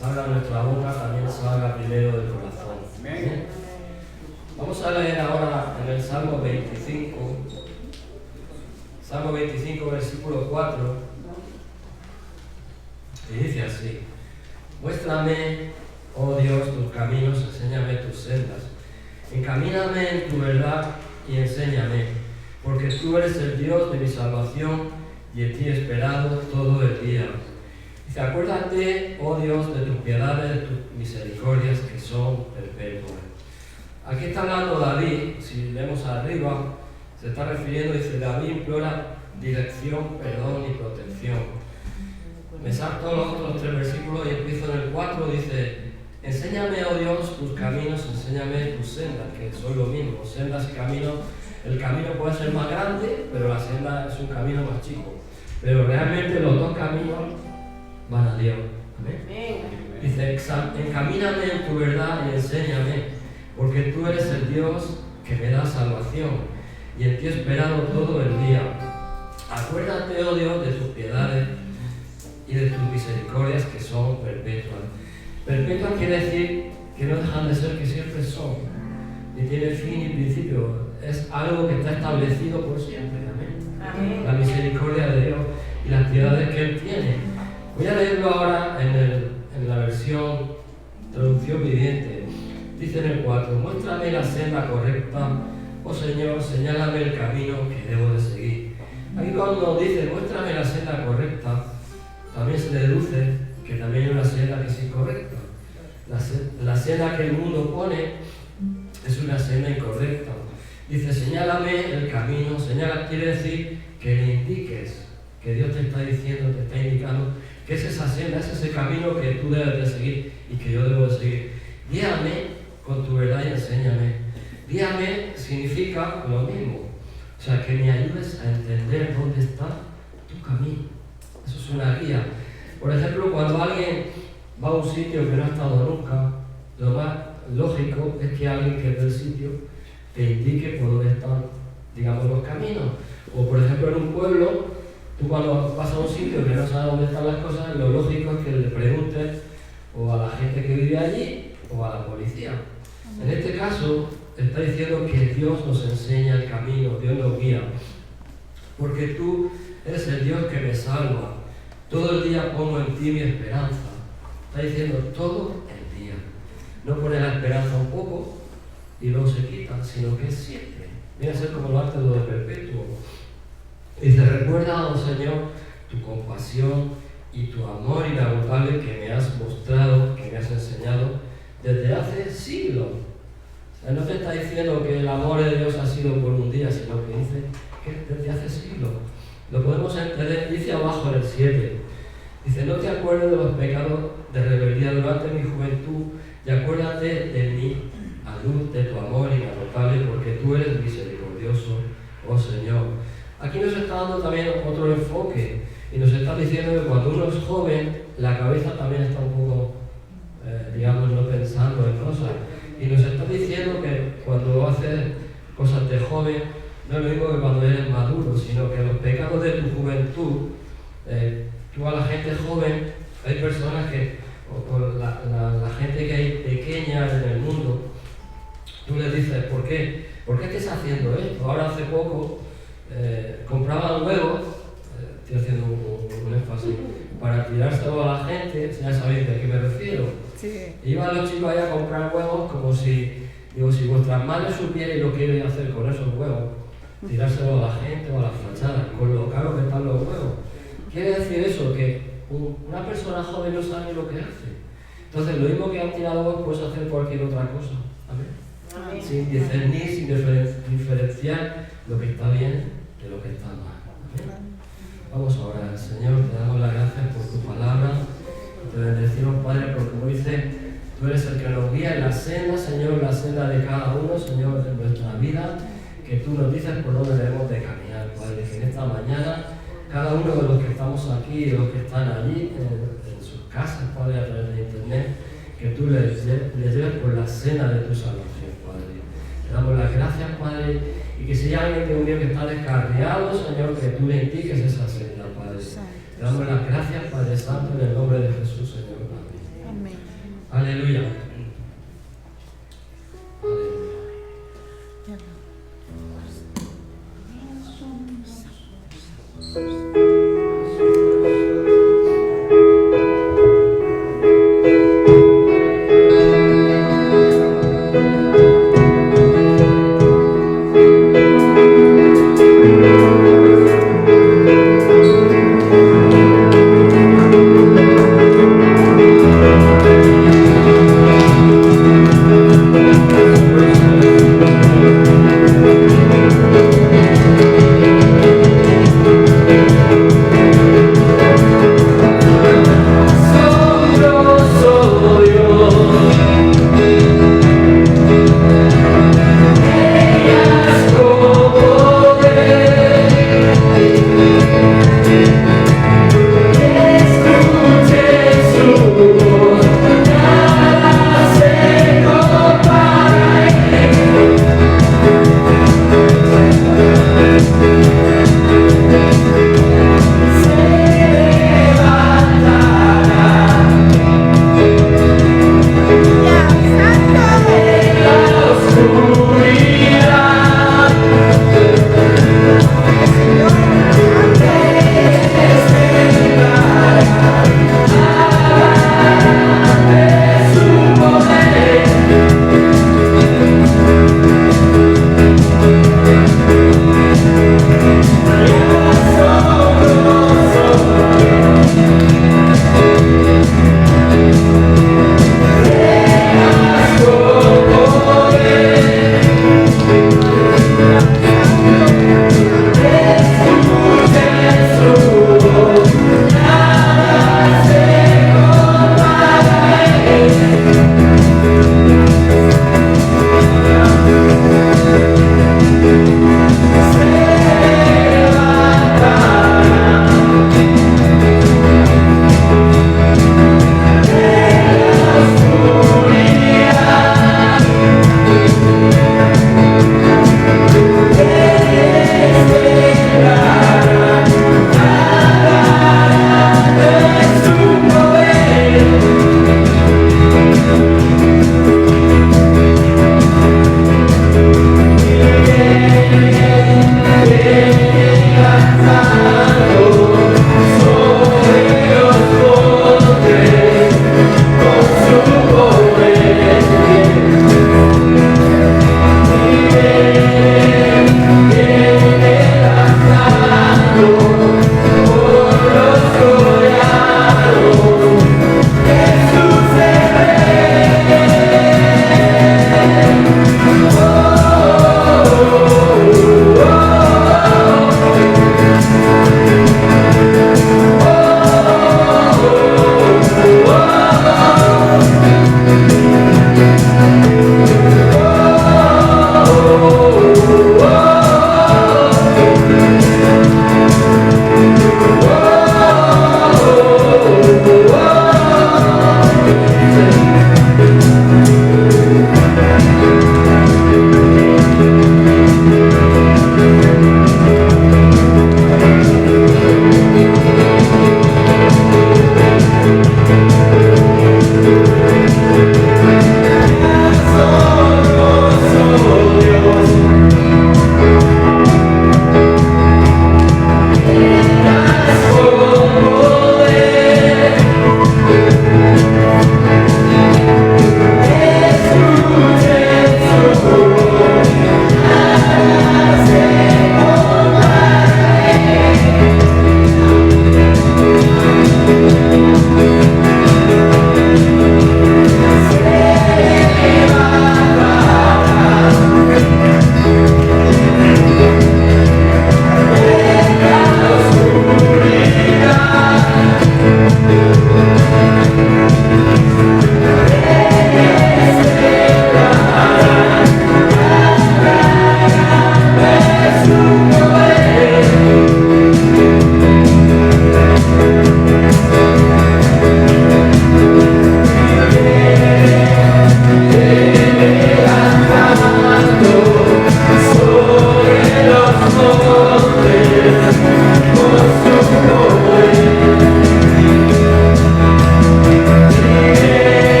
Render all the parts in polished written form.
salga de nuestra boca, también salga primero del corazón. ¿Amén? Vamos a leer ahora en el Salmo 25, Salmo 25, versículo 4, y dice así: muéstrame, oh Dios, tus caminos, enséñame tus sendas. Encamíname en tu verdad y enséñame, porque tú eres el Dios de mi salvación y en ti he esperado todo el día. Dice: acuérdate, oh Dios, de tus piedades, de tus misericordias que son perpetuas. Aquí está hablando David, si leemos arriba, se está refiriendo, dice: David implora dirección, perdón y protección. Me salto los otros 3 versículos y empiezo en el 4, dice: enséñame, oh Dios, tus caminos, enséñame tus sendas, que son lo mismo, sendas y caminos. El camino puede ser más grande, pero la senda es un camino más chico. Pero realmente los dos caminos van a Dios. ¿Amén? Dice: encamíname en tu verdad y enséñame, porque tú eres el Dios que me da salvación, y en ti he esperado todo el día. Acuérdate, oh Dios, de tus piedades y de tus misericordias que son perpetuas. Perpetuas quiere decir que no dejan de ser, que siempre son, y tiene fin y principio. Es algo que está establecido por siempre. Amén. La misericordia de Dios y las piedades que Él tiene. Voy a leerlo ahora en la versión traducción viviente. Dice en el 4: muéstrame la senda correcta, oh Señor, señálame el camino que debo de seguir. Aquí cuando dice muéstrame la senda correcta, también se deduce que también hay una senda que es incorrecta. La senda que el mundo pone es una senda incorrecta. Dice: señálame el camino. Señala quiere decir que le indiques, que Dios te está diciendo, te está indicando que es esa senda, es ese camino que tú debes de seguir y que yo debo de seguir. Guíame con tu verdad y enséñame. Guíame significa lo mismo, o sea, que me ayudes a entender dónde está tu camino. Eso es una guía. Por ejemplo, cuando alguien va a un sitio que no ha estado nunca, lo más lógico es que alguien que ve el sitio te indique por dónde están, digamos, los caminos. O por ejemplo, en un pueblo, tú cuando vas a un sitio que no sabes dónde están las cosas, lo lógico es que le preguntes o a la gente que vive allí o a la policía. En este caso, está diciendo que Dios nos enseña el camino, Dios nos guía. Porque tú eres el Dios que me salva. Todo el día pongo en ti mi esperanza. Está diciendo todo el día. No pone la esperanza un poco y luego se quita, sino que es siempre. Viene a ser como el arte de lo de perpetuo. Dice: recuerda, oh Señor, tu compasión y tu amor inagotable que me has mostrado, que me has enseñado desde hace siglos. O sea, no te está diciendo que el amor de Dios ha sido por un día, sino que dice que desde hace siglos. Lo podemos entender, dice abajo en el 7. Dice: no te acuerdes de los pecados de rebeldía durante mi juventud, y acuérdate de mí a luz de tu amor inagotable, porque tú eres misericordioso, oh Señor. Aquí nos está dando también otro enfoque, y nos está diciendo que cuando uno es joven, la cabeza también está un poco, digamos, no pensando en cosas. Y nos está diciendo que cuando haces cosas de joven, no es lo mismo que cuando eres maduro, sino que los pecados de tu juventud, tú a la gente joven, hay personas que, o la gente que hay pequeña en el mundo, tú les dices: ¿por qué? ¿Por qué estás haciendo esto? Ahora hace poco compraban huevos, estoy haciendo un énfasis, para tirárselo a la gente, ya sabéis de qué me refiero. Sí. Iban los chicos allá a comprar huevos como si, digo, si vuestras madres supieran lo que iban a hacer con esos huevos, tirárselo a la gente o a las fachadas, con lo caro que están los huevos. Quiere decir eso, que una persona joven no sabe lo que hace. Entonces, lo mismo que han tirado huevos, puedes hacer cualquier otra cosa. Amén. Amén. Sin discernir, sin diferenciar lo que está bien de lo que está mal. Amén. Vamos a orar. Señor, te damos las gracias por tu palabra. Te bendecimos, Padre, porque como dice, tú eres el que nos guía en la senda, Señor, la senda de cada uno, Señor, de nuestra vida, que tú nos dices por dónde debemos de caminar, Padre, que en esta mañana cada uno de los que estamos aquí y los que están allí en sus casas, Padre, a través de internet, que tú les lleves por la senda de tu salvación, Padre. Te damos las gracias, Padre, y que si hay alguien que un día que está descarriado, Señor, que tú le indiques esa senda, Padre. Te damos las gracias, Padre Santo, en el nombre de Jesús, Señor. Amén.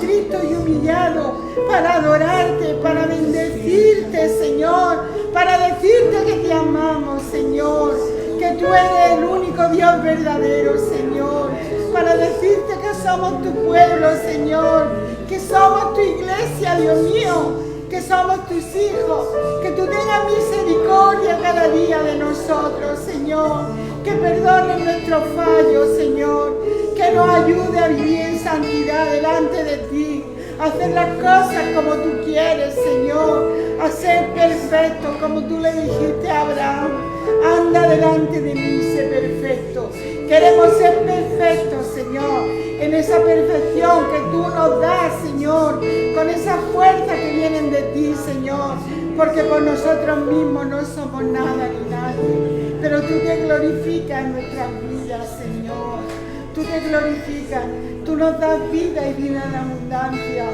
contrito y humillado para adorarte, para bendecirte, Señor, para decirte que te amamos, Señor, que tú eres el único Dios verdadero, Señor, para decirte que somos tu pueblo, Señor, que somos tu iglesia, Dios mío, que somos tus hijos, que tú tengas misericordia cada día de nosotros, Señor, que perdones nuestros fallos, Señor, que nos ayude a vivir en santidad delante de ti, a hacer las cosas como tú quieres, Señor, a ser perfecto como tú le dijiste a Abraham. Anda delante de mí, sé perfecto. Queremos ser perfectos, Señor, en esa perfección que tú nos das, Señor, con esa fuerza que vienen de ti, Señor, porque por nosotros mismos no somos nada ni nadie, pero tú te glorificas en nuestras vidas, Señor. Tú te glorificas, tú nos das vida y vida en abundancia.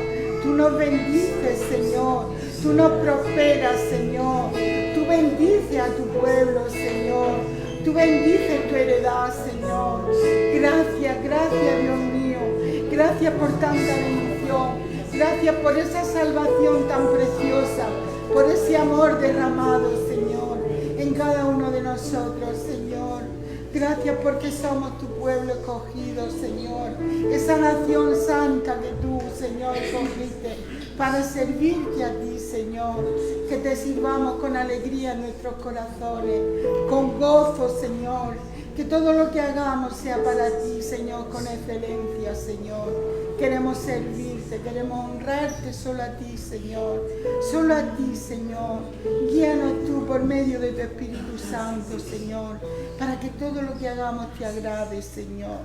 Tú nos bendices, Señor. Tú nos prosperas, Señor. Tú bendices a tu pueblo, Señor. Tú bendices tu heredad, Señor. Gracias, gracias, Dios mío. Gracias por tanta bendición. Gracias por esa salvación tan preciosa. Por ese amor derramado, Señor, en cada uno de nosotros, Señor. Gracias porque somos tu pueblo escogido, Señor. Esa nación santa que tú, Señor, escogiste para servirte a ti, Señor. Que te sirvamos con alegría en nuestros corazones, con gozo, Señor. Que todo lo que hagamos sea para ti, Señor, con excelencia, Señor. Queremos servirte, queremos honrarte solo a ti, Señor. Solo a ti, Señor. Guíanos tú por medio de tu Espíritu Santo, Señor, para que todo lo que hagamos te agrade, Señor.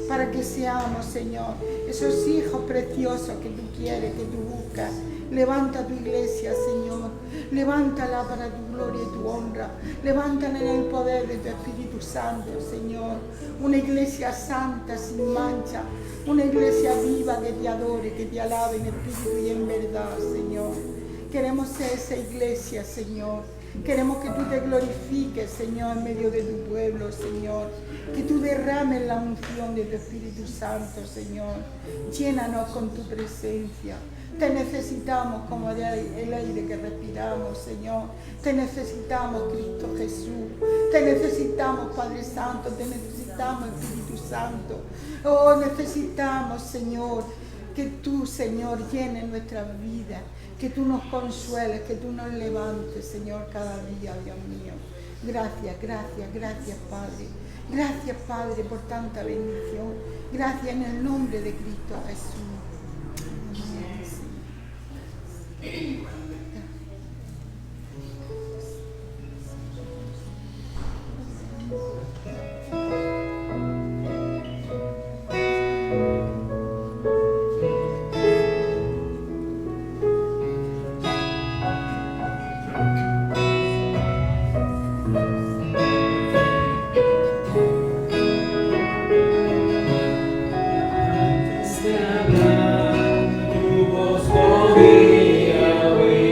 Para que seamos, Señor, esos hijos preciosos que tú quieres, que tú buscas. Levanta tu iglesia, Señor. Levántala para tu gloria y tu honra. Levántala en el poder de tu Espíritu Santo, Señor. Una iglesia santa, sin mancha. Una iglesia viva que te adore, que te alabe en espíritu y en verdad, Señor. Queremos ser esa iglesia, Señor. Queremos que tú te glorifiques, Señor, en medio de tu pueblo, Señor. Que tú derrames la unción de tu Espíritu Santo, Señor. Llénanos con tu presencia. Te necesitamos como el aire que respiramos, Señor. Te necesitamos, Cristo Jesús. Te necesitamos, Padre Santo. Te necesitamos, Espíritu Santo. Oh, necesitamos, Señor, que tú, Señor, llenes nuestras vidas. Que tú nos consueles, que tú nos levantes, Señor, cada día, Dios mío. Gracias, gracias, gracias, Padre. Gracias, Padre, por tanta bendición. Gracias en el nombre de Cristo Jesús. Tu voz podía oír.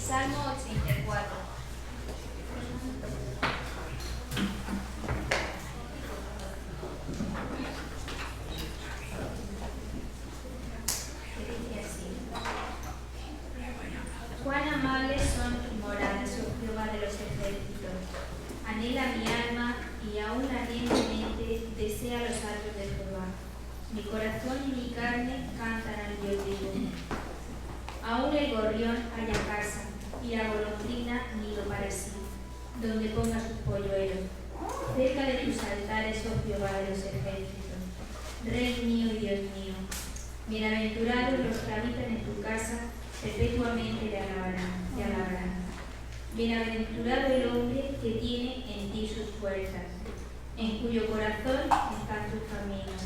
Salmo 84. Cuán amables son tus moradas, oh Jehová de los ejércitos. Anhela mi alma y aún ardientemente desea los atrios de Jehová. Mi corazón y mi carne cantan al Dios vivo. Aún el gorrión halla casa y la golondrina nido para sí, donde ponga sus polluelos. Cerca de tus altares, oh Jehová de los ejércitos, Rey mío y Dios mío. Bienaventurados los que habitan en tu casa, perpetuamente te alabarán. Bienaventurado el hombre que tiene en ti sus fuerzas, en cuyo corazón están tus caminos.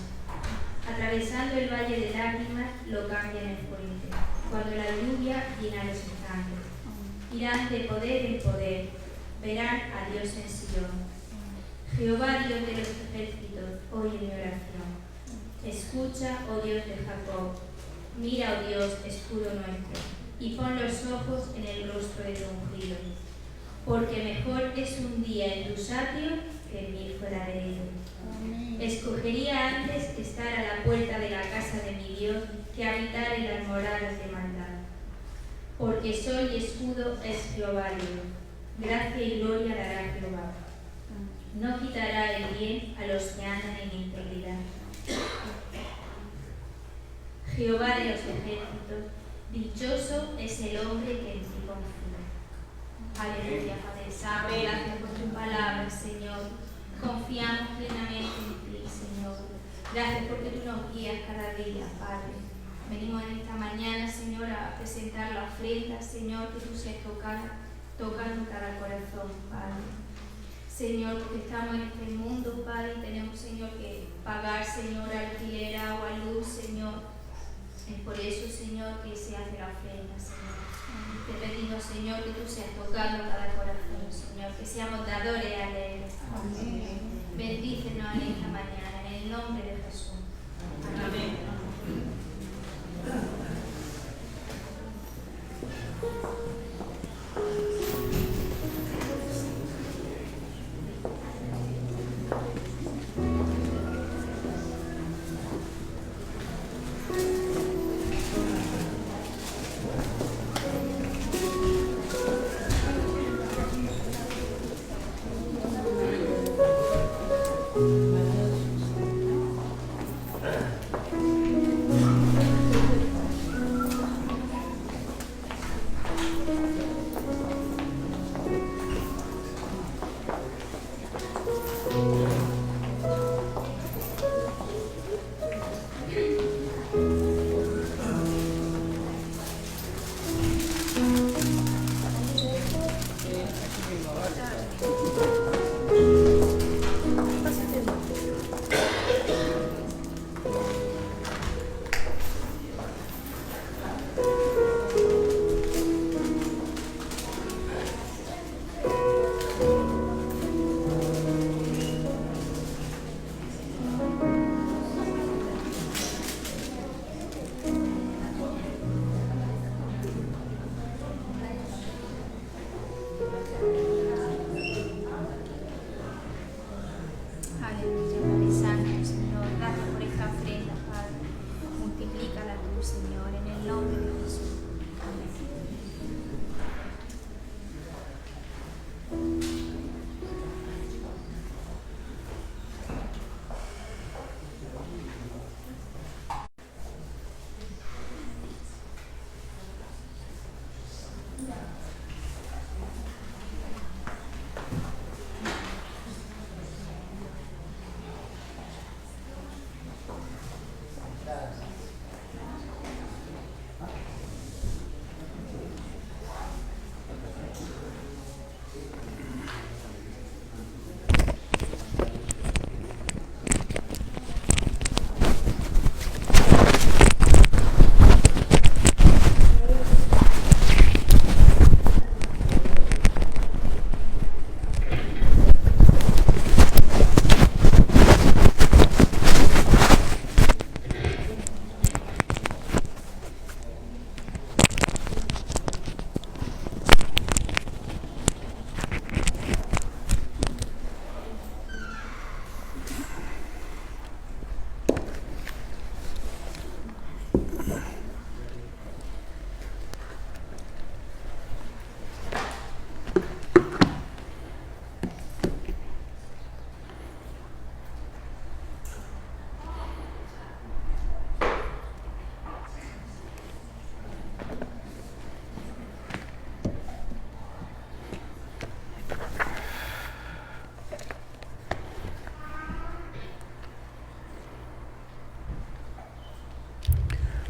Atravesando el valle de lágrimas, lo cambian en fuente, cuando la lluvia llena los estanques. Irán de poder en poder, verán a Dios en Sion. Jehová, Dios de los ejércitos, oye mi oración. Escucha, oh Dios de Jacob. Mira, oh Dios, escudo nuestro, y pon los ojos en el rostro de tu ungido. Porque mejor es un día en tus atrios que 1000 fuera de ellos. Escogería antes estar a la puerta de la casa de mi Dios que habitar en las moradas de maldad. Porque sol y escudo es Jehová Dios. Gracia y gloria dará Jehová. No quitará el bien a los que andan en integridad. Jehová de los ejércitos, dichoso es el hombre que en ti confía. Aleluya, Padre Santo, gracias por tu palabra, Señor. Confiamos plenamente en ti, Señor. Gracias porque tú nos guías cada día, Padre. Venimos en esta mañana, Señor, a presentar la ofrenda, Señor, que tú seas tocando cada corazón, Padre. Señor, porque estamos en este mundo, Padre, y tenemos, Señor, que pagar, Señor, alquiler, agua, luz, Señor. Es por eso, Señor, que se hace la ofrenda, Señor. Te pedimos, Señor, que tú seas tocando cada corazón, Señor, que seamos dadores alegres. Bendícenos en esta mañana, en el nombre de Jesús. Amén.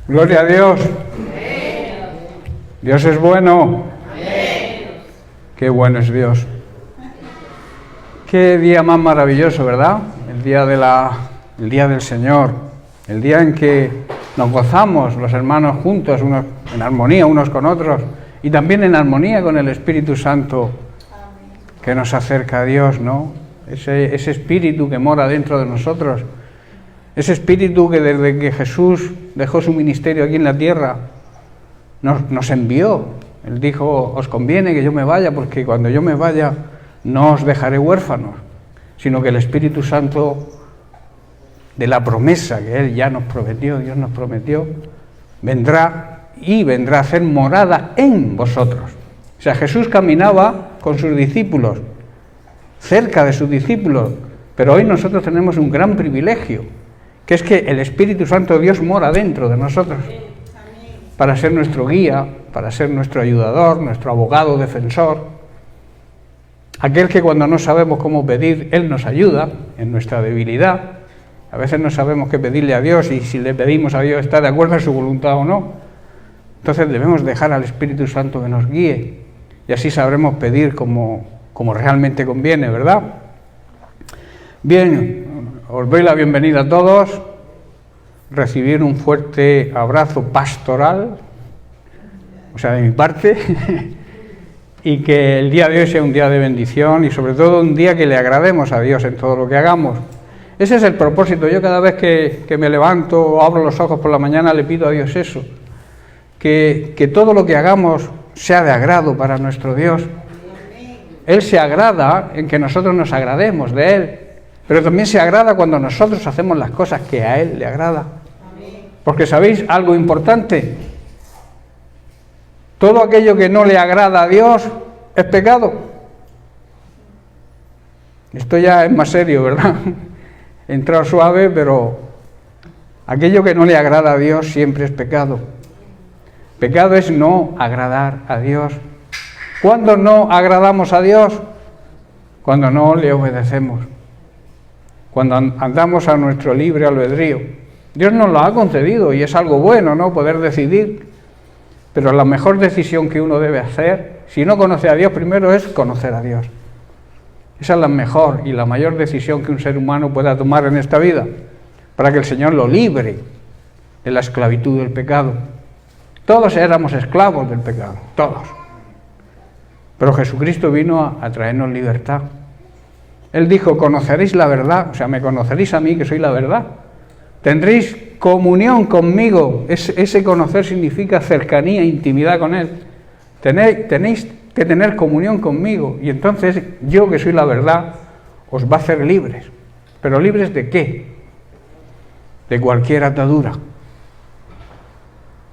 Gloria a Dios. Dios es bueno. Qué bueno es Dios. Qué día más maravilloso, ¿verdad? El día del Señor. El día en que nos gozamos los hermanos juntos, unos en armonía unos con otros, y también en armonía con el Espíritu Santo que nos acerca a Dios, ¿no? Ese Espíritu que mora dentro de nosotros. Ese Espíritu que desde que Jesús dejó su ministerio aquí en la tierra, nos envió. Él dijo, os conviene que yo me vaya, porque cuando yo me vaya no os dejaré huérfanos, sino que el Espíritu Santo, de la promesa que Él ya nos prometió, Dios nos prometió, vendrá a hacer morada en vosotros. O sea, Jesús caminaba con sus discípulos, cerca de sus discípulos, pero hoy nosotros tenemos un gran privilegio, que es que el Espíritu Santo, Dios, mora dentro de nosotros, para ser nuestro guía, para ser nuestro ayudador, nuestro abogado, defensor, aquel que cuando no sabemos cómo pedir, Él nos ayuda en nuestra debilidad. A veces no sabemos qué pedirle a Dios, y si le pedimos a Dios está de acuerdo en su voluntad o no. Entonces debemos dejar al Espíritu Santo que nos guíe, y así sabremos pedir como realmente conviene, ¿verdad? Bien, os doy la bienvenida a todos, recibir un fuerte abrazo pastoral, o sea, de mi parte, y que el día de hoy sea un día de bendición y sobre todo un día que le agrademos a Dios en todo lo que hagamos. Ese es el propósito. Yo cada vez que me levanto o abro los ojos por la mañana le pido a Dios eso, que todo lo que hagamos sea de agrado para nuestro Dios. Él se agrada en que nosotros nos agrademos de Él, pero también se agrada cuando nosotros hacemos las cosas que a Él le agrada. Porque ¿sabéis algo importante? Todo aquello que no le agrada a Dios es pecado. Esto ya es más serio, ¿verdad? He entrado suave, pero aquello que no le agrada a Dios siempre es pecado. Pecado es no agradar a Dios. ¿Cuándo no agradamos a Dios? Cuando no le obedecemos. Cuando andamos a nuestro libre albedrío. Dios nos lo ha concedido y es algo bueno, ¿no? Poder decidir. Pero la mejor decisión que uno debe hacer, si no conoce a Dios, primero es conocer a Dios. Esa es la mejor y la mayor decisión que un ser humano pueda tomar en esta vida, para que el Señor lo libre de la esclavitud del pecado. Todos éramos esclavos del pecado, todos. Pero Jesucristo vino a traernos libertad. Él dijo, conoceréis la verdad, o sea, me conoceréis a mí que soy la verdad. Tendréis comunión conmigo. Ese conocer significa cercanía, intimidad con Él. Tenéis que tener comunión conmigo, y entonces yo que soy la verdad os va a hacer libres. ¿Pero libres de qué? De cualquier atadura.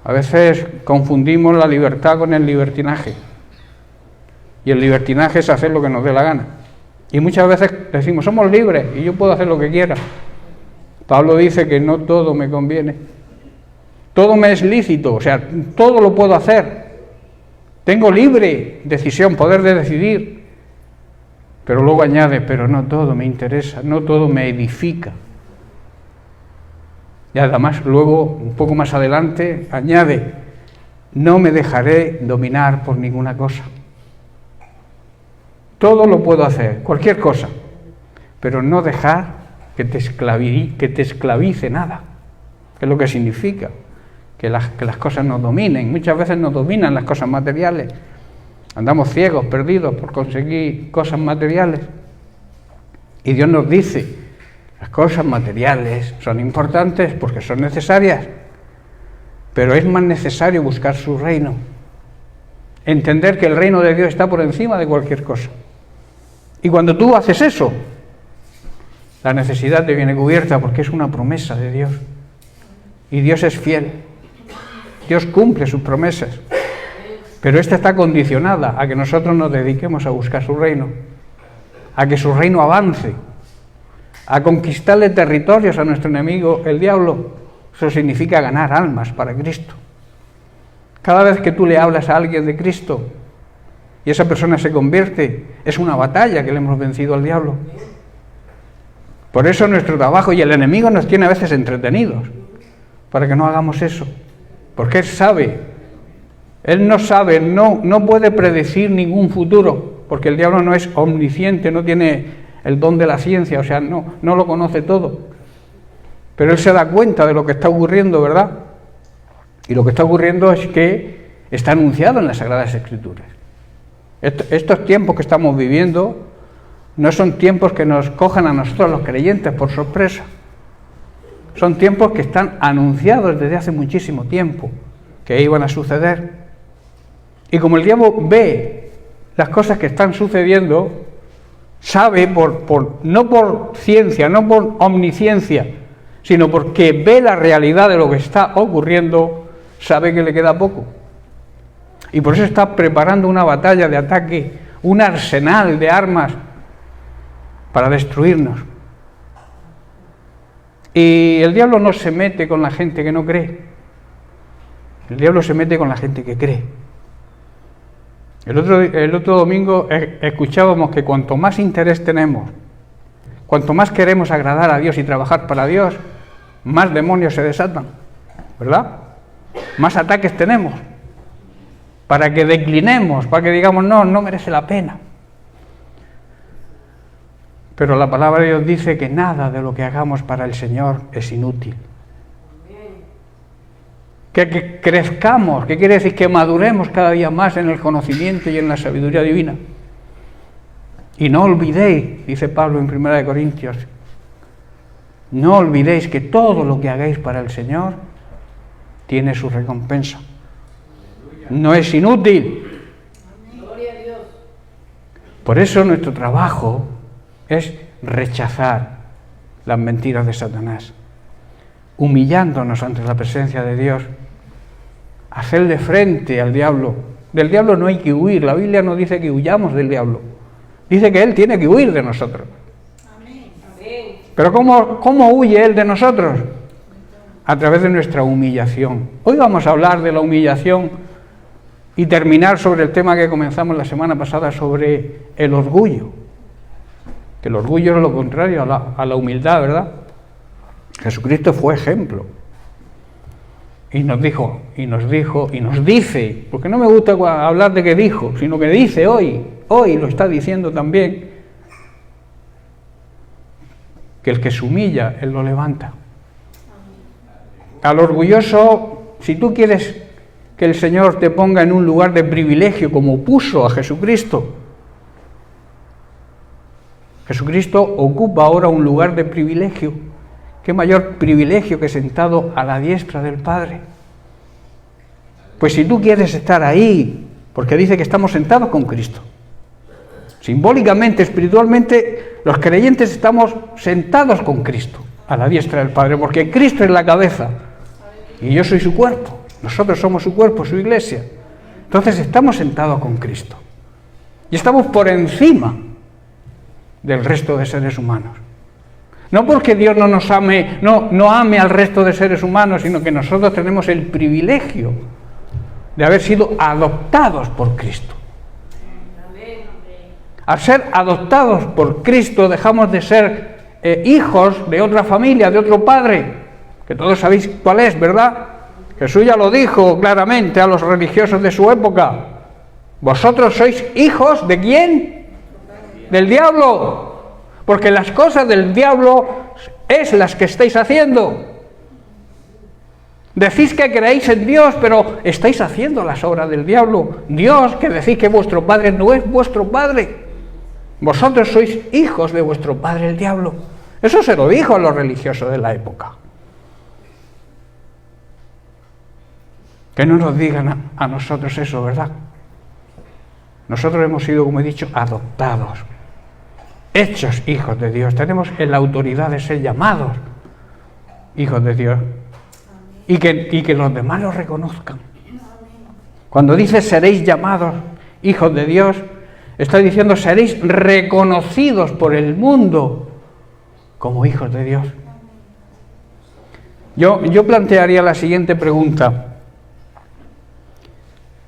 A veces confundimos la libertad con el libertinaje, y el libertinaje es hacer lo que nos dé la gana, y muchas veces decimos somos libres y yo puedo hacer lo que quiera. Pablo dice que no todo me conviene, todo me es lícito, o sea, todo lo puedo hacer. Tengo libre decisión, poder de decidir. Pero luego añade, pero no todo me interesa, no todo me edifica. Y además luego, un poco más adelante, añade, no me dejaré dominar por ninguna cosa. Todo lo puedo hacer, cualquier cosa, pero no dejar que te esclavice nada. ¿Qué es lo que significa? Que las cosas nos dominen. Muchas veces nos dominan las cosas materiales. Andamos ciegos, perdidos por conseguir cosas materiales. Y Dios nos dice, las cosas materiales son importantes porque son necesarias, pero es más necesario buscar su reino. Entender que el reino de Dios está por encima de cualquier cosa. Y cuando tú haces eso, la necesidad te viene cubierta porque es una promesa de Dios. Y Dios es fiel. Dios cumple sus promesas. Pero esta está condicionada a que nosotros nos dediquemos a buscar su reino, a que su reino avance, a conquistarle territorios a nuestro enemigo, el diablo. Eso significa ganar almas para Cristo. Cada vez que tú le hablas a alguien de Cristo y esa persona se convierte, es una batalla que le hemos vencido al diablo. Por eso nuestro trabajo, y el enemigo nos tiene a veces entretenidos, para que no hagamos eso. porque Él sabe. Él no sabe, no puede predecir ningún futuro, porque el diablo no es omnisciente, no tiene el don de la ciencia, o sea, no lo conoce todo. Pero Él se da cuenta de lo que está ocurriendo, ¿verdad? Y lo que está ocurriendo es que está anunciado en las Sagradas Escrituras. Estos tiempos que estamos viviendo no son tiempos que nos cojan a nosotros los creyentes por sorpresa. Son tiempos que están anunciados desde hace muchísimo tiempo, que iban a suceder. Y como el diablo ve las cosas que están sucediendo, sabe, no por ciencia, no por omnisciencia, sino porque ve la realidad de lo que está ocurriendo, sabe que le queda poco. Y por eso está preparando una batalla de ataque, un arsenal de armas para destruirnos. Y el diablo no se mete con la gente que no cree. El diablo se mete con la gente que cree. El otro domingo escuchábamos que cuanto más interés tenemos, cuanto más queremos agradar a Dios y trabajar para Dios, más demonios se desatan, ¿verdad? Más ataques tenemos, para que declinemos, para que digamos, no merece la pena. Pero la palabra de Dios dice que nada de lo que hagamos para el Señor es inútil. Que crezcamos, que quiere decir que maduremos cada día más en el conocimiento y en la sabiduría divina. Y no olvidéis, dice Pablo en 1 Corintios, no olvidéis que todo lo que hagáis para el Señor tiene su recompensa. No es inútil. Por eso nuestro trabajo es rechazar las mentiras de Satanás, humillándonos ante la presencia de Dios, hacerle frente al diablo. Del diablo no hay que huir, la Biblia no dice que huyamos del diablo, dice que él tiene que huir de nosotros. Pero ¿cómo huye él de nosotros? A través de nuestra humillación. Hoy vamos a hablar de la humillación y terminar sobre el tema que comenzamos la semana pasada sobre el orgullo. Que el orgullo es lo contrario a la humildad, ¿verdad? Jesucristo fue ejemplo. Y nos dijo, y nos dice, porque no me gusta hablar de que dijo, sino que dice hoy lo está diciendo también, que el que se humilla, Él lo levanta. Al orgulloso, si tú quieres que el Señor te ponga en un lugar de privilegio, como puso a Jesucristo, Jesucristo ocupa ahora un lugar de privilegio. ¿Qué mayor privilegio que sentado a la diestra del Padre? Pues si tú quieres estar ahí, porque dice que estamos sentados con Cristo. Simbólicamente, espiritualmente, los creyentes estamos sentados con Cristo, a la diestra del Padre, porque Cristo es la cabeza y yo soy su cuerpo. Nosotros somos su cuerpo, su iglesia. Entonces estamos sentados con Cristo. Y estamos por encima del resto de seres humanos. No porque Dios no nos ame, no ame al resto de seres humanos, sino que nosotros tenemos el privilegio de haber sido adoptados por Cristo. Al ser adoptados por Cristo dejamos de ser hijos de otra familia, de otro padre, que todos sabéis cuál es, ¿verdad? Jesús ya lo dijo claramente a los religiosos de su época. ¿Vosotros sois hijos de quién? Del diablo. Porque las cosas del diablo es las que estáis haciendo. Decís que creéis en Dios, pero estáis haciendo las obras del diablo. Dios, que decís que vuestro padre no es vuestro padre. Vosotros sois hijos de vuestro padre el diablo. Eso se lo dijo a los religiosos de la época. Que no nos digan a nosotros eso, ¿verdad? Nosotros hemos sido, como he dicho, adoptados, hechos hijos de Dios. Tenemos la autoridad de ser llamados hijos de Dios. Y que los demás lo reconozcan. Cuando dice seréis llamados hijos de Dios, está diciendo seréis reconocidos por el mundo como hijos de Dios. Yo plantearía la siguiente pregunta.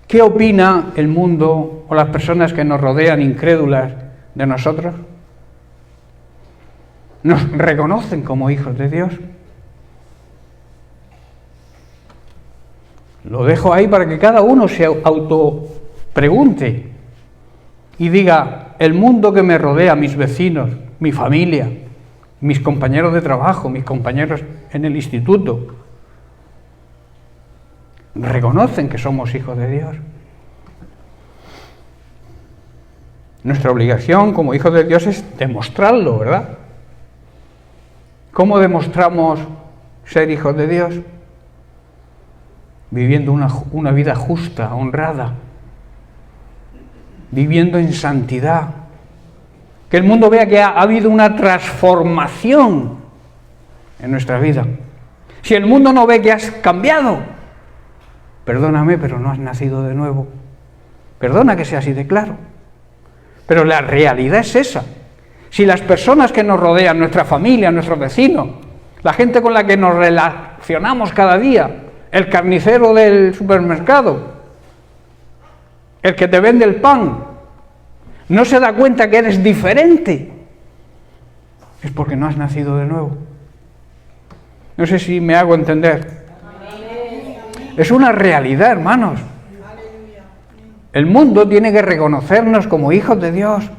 ¿Qué opina el mundo o las personas que nos rodean incrédulas de nosotros? ¿Nos reconocen como hijos de Dios? Lo dejo ahí para que cada uno se autopregunte y diga, el mundo que me rodea, mis vecinos, mi familia, mis compañeros de trabajo, mis compañeros en el instituto, ¿reconocen que somos hijos de Dios? Nuestra obligación como hijos de Dios es demostrarlo, ¿verdad? ¿Cómo demostramos ser hijos de Dios? Viviendo una vida justa, honrada, viviendo en santidad. Que el mundo vea que ha habido una transformación en nuestra vida. Si el mundo no ve que has cambiado, perdóname, pero no has nacido de nuevo. Perdona que sea así de claro. Pero la realidad es esa. Si las personas que nos rodean, nuestra familia, nuestros vecinos, la gente con la que nos relacionamos cada día, el carnicero del supermercado, el que te vende el pan, no se da cuenta que eres diferente, es porque no has nacido de nuevo. No sé si me hago entender. Es una realidad, hermanos. El mundo tiene que reconocernos como hijos de Dios.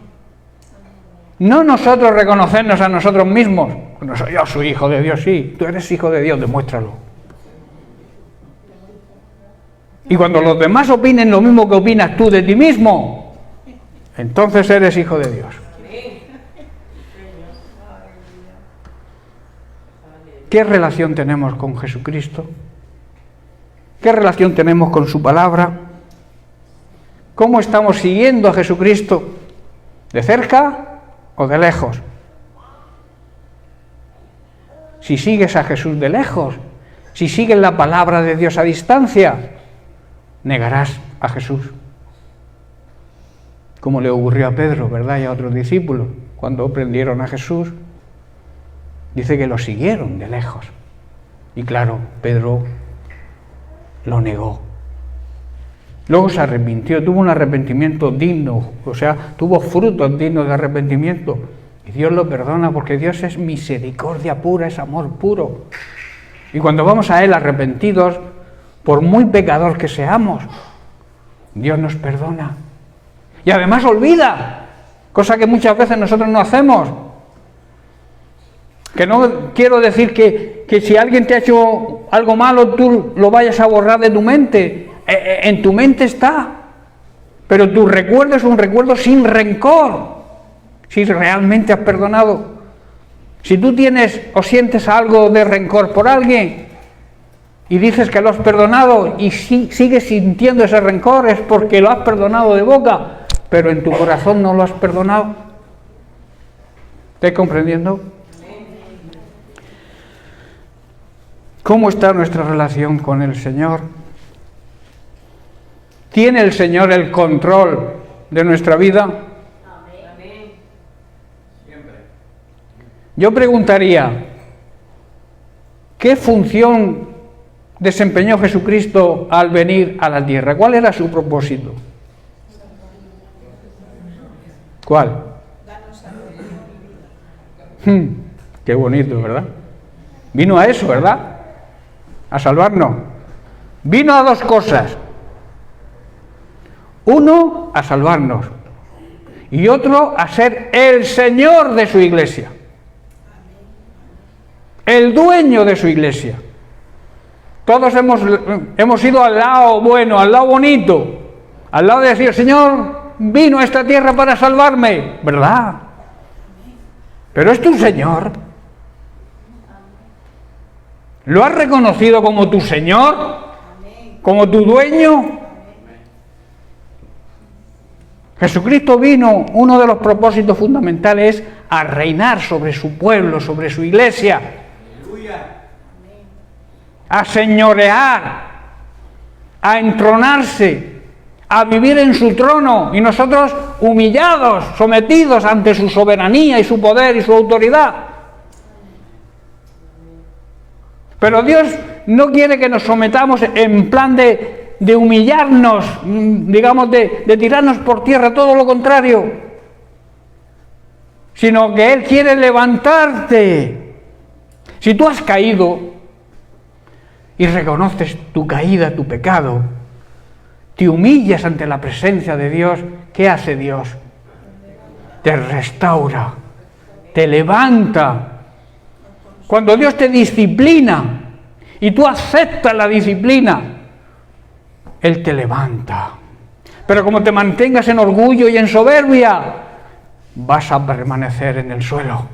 No nosotros reconocernos a nosotros mismos. Bueno, yo soy hijo de Dios, sí. Tú eres hijo de Dios, demuéstralo. Y cuando los demás opinen lo mismo que opinas tú de ti mismo, entonces eres hijo de Dios. ¿Qué relación tenemos con Jesucristo? ¿Qué relación tenemos con su palabra? ¿Cómo estamos siguiendo a Jesucristo? ¿De cerca o de lejos? Si sigues a Jesús de lejos, si sigues la palabra de Dios a distancia, negarás a Jesús. Como le ocurrió a Pedro, ¿verdad? Y a otros discípulos. Cuando prendieron a Jesús, dice que lo siguieron de lejos. Y claro, Pedro lo negó. Luego se arrepintió, tuvo un arrepentimiento digno, o sea, tuvo frutos dignos de arrepentimiento. Y Dios lo perdona porque Dios es misericordia pura, es amor puro. Y cuando vamos a Él arrepentidos, por muy pecador que seamos, Dios nos perdona. Y además olvida, cosa que muchas veces nosotros no hacemos. Que no quiero decir que si alguien te ha hecho algo malo, tú lo vayas a borrar de tu mente. En tu mente está, pero tu recuerdo es un recuerdo sin rencor, si realmente has perdonado. Si tú tienes o sientes algo de rencor por alguien y dices que lo has perdonado y sigues sintiendo ese rencor, es porque lo has perdonado de boca, pero en tu corazón no lo has perdonado. ¿Estás comprendiendo? ¿Cómo está nuestra relación con el Señor? ¿Tiene el Señor el control de nuestra vida? Amén. Siempre. Yo preguntaría, ¿qué función desempeñó Jesucristo al venir a la tierra? ¿Cuál era su propósito? ¿Cuál? Qué bonito, ¿verdad? Vino a eso, ¿verdad? A salvarnos. Vino a dos cosas. Uno, a salvarnos, y otro, a ser el Señor de su iglesia, el dueño de su iglesia. Todos hemos ido al lado bueno, al lado bonito, al lado de decir, el Señor vino a esta tierra para salvarme, ¿verdad? Pero es tu Señor. ¿Lo has reconocido como tu Señor? ¿Como tu dueño? Jesucristo vino, uno de los propósitos fundamentales es a reinar sobre su pueblo, sobre su iglesia. A señorear, a entronarse, a vivir en su trono y nosotros humillados, sometidos ante su soberanía y su poder y su autoridad. Pero Dios no quiere que nos sometamos en plan de humillarnos, digamos, de tirarnos por tierra, todo lo contrario, sino que Él quiere levantarte. Si tú has caído y reconoces tu caída, tu pecado, te humillas ante la presencia de Dios, ¿qué hace Dios? Te restaura, te levanta. Cuando Dios te disciplina y tú aceptas la disciplina, Él te levanta. Pero como te mantengas en orgullo y en soberbia, vas a permanecer en el suelo.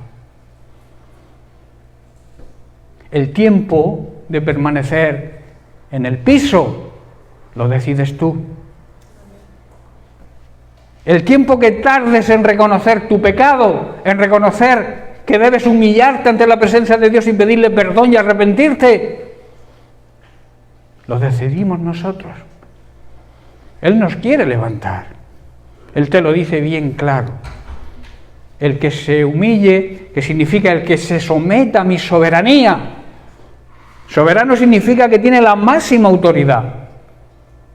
El tiempo de permanecer en el piso lo decides tú. El tiempo que tardes en reconocer tu pecado, en reconocer que debes humillarte ante la presencia de Dios y pedirle perdón y arrepentirte, lo decidimos nosotros. Él nos quiere levantar. Él te lo dice bien claro. El que se humille, que significa el que se someta a mi soberanía. Soberano significa que tiene la máxima autoridad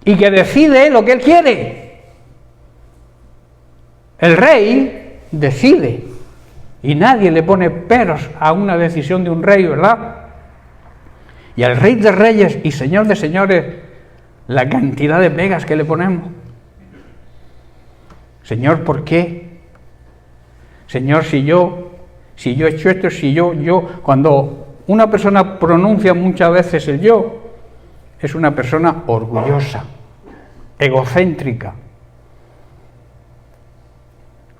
y que decide lo que él quiere. El rey decide y nadie le pone peros a una decisión de un rey, ¿verdad? Y al Rey de Reyes y Señor de Señores, la cantidad de pegas que le ponemos. Señor, ¿por qué? Señor, si yo he hecho esto, si yo, cuando una persona pronuncia muchas veces el yo, es una persona orgullosa, egocéntrica.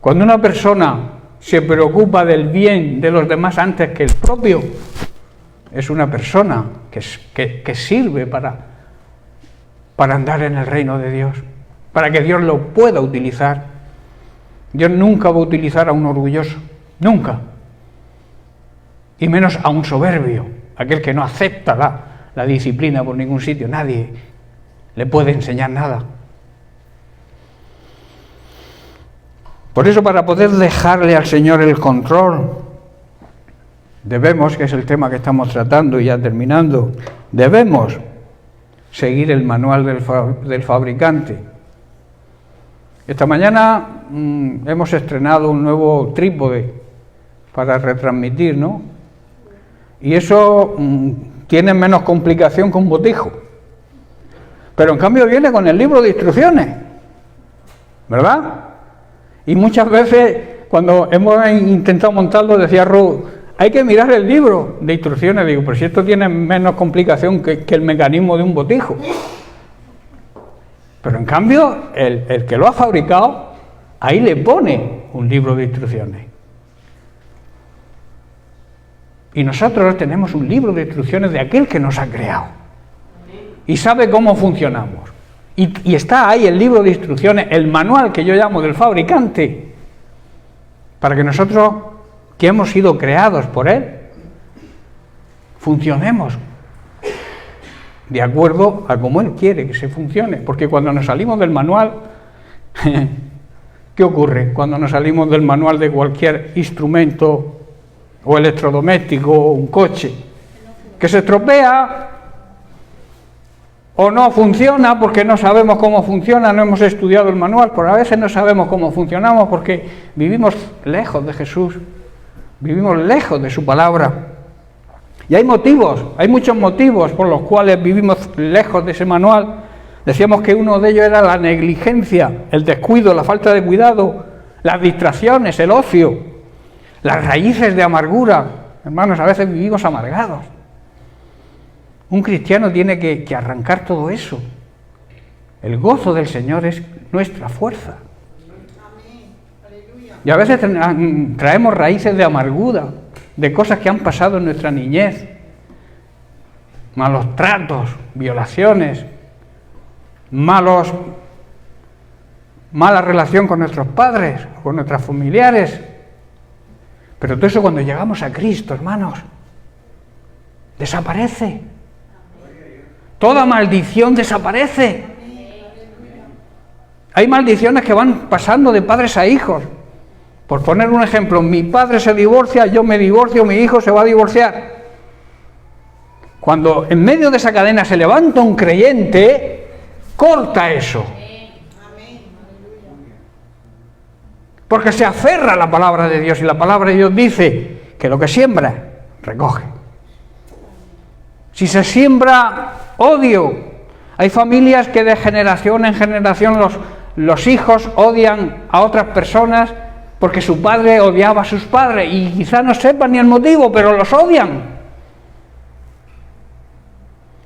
Cuando una persona se preocupa del bien de los demás antes que el propio, es una persona que sirve para andar en el reino de Dios, para que Dios lo pueda utilizar. Dios nunca va a utilizar a un orgulloso, nunca. Y menos a un soberbio, aquel que no acepta la disciplina por ningún sitio. Nadie le puede enseñar nada. Por eso, para poder dejarle al Señor el control, debemos, que es el tema que estamos tratando y ya terminando, debemos seguir el manual del fabricante. Esta mañana hemos estrenado un nuevo trípode para retransmitir, ¿no? Y eso tiene menos complicación que un botijo. Pero en cambio viene con el libro de instrucciones, ¿verdad? Y muchas veces cuando hemos intentado montarlo, decía Ruth, hay que mirar el libro de instrucciones. Digo, pero si esto tiene menos complicación que el mecanismo de un botijo. Pero en cambio, el que lo ha fabricado, ahí le pone un libro de instrucciones. Y nosotros tenemos un libro de instrucciones de aquel que nos ha creado. Y sabe cómo funcionamos. Y está ahí el libro de instrucciones, el manual que yo llamo del fabricante, para que nosotros, que hemos sido creados por él, funcionemos de acuerdo a cómo él quiere que se funcione. Porque cuando nos salimos del manual, ¿qué ocurre? Cuando nos salimos del manual de cualquier instrumento o electrodoméstico o un coche, que se estropea o no funciona porque no sabemos cómo funciona, no hemos estudiado el manual, pero a veces no sabemos cómo funcionamos porque vivimos lejos de Jesús, vivimos lejos de su palabra. Y hay motivos, hay muchos motivos por los cuales vivimos lejos de ese manual. Decíamos que uno de ellos era la negligencia, el descuido, la falta de cuidado, las distracciones, el ocio, las raíces de amargura. Hermanos, a veces vivimos amargados. Un cristiano tiene que arrancar todo eso. El gozo del Señor es nuestra fuerza. Y a veces traemos raíces de amargura, de cosas que han pasado en nuestra niñez. Malos tratos, violaciones, mala relación con nuestros padres, con nuestros familiares. Pero todo eso cuando llegamos a Cristo, hermanos, desaparece. Toda maldición desaparece. Hay maldiciones que van pasando de padres a hijos. Por poner un ejemplo, mi padre se divorcia, yo me divorcio, mi hijo se va a divorciar. Cuando en medio de esa cadena se levanta un creyente, corta eso. Porque se aferra a la palabra de Dios y la palabra de Dios dice que lo que siembra, recoge. Si se siembra odio, hay familias que de generación en generación los hijos odian a otras personas porque su padre odiaba a sus padres y quizá no sepan ni el motivo, pero los odian.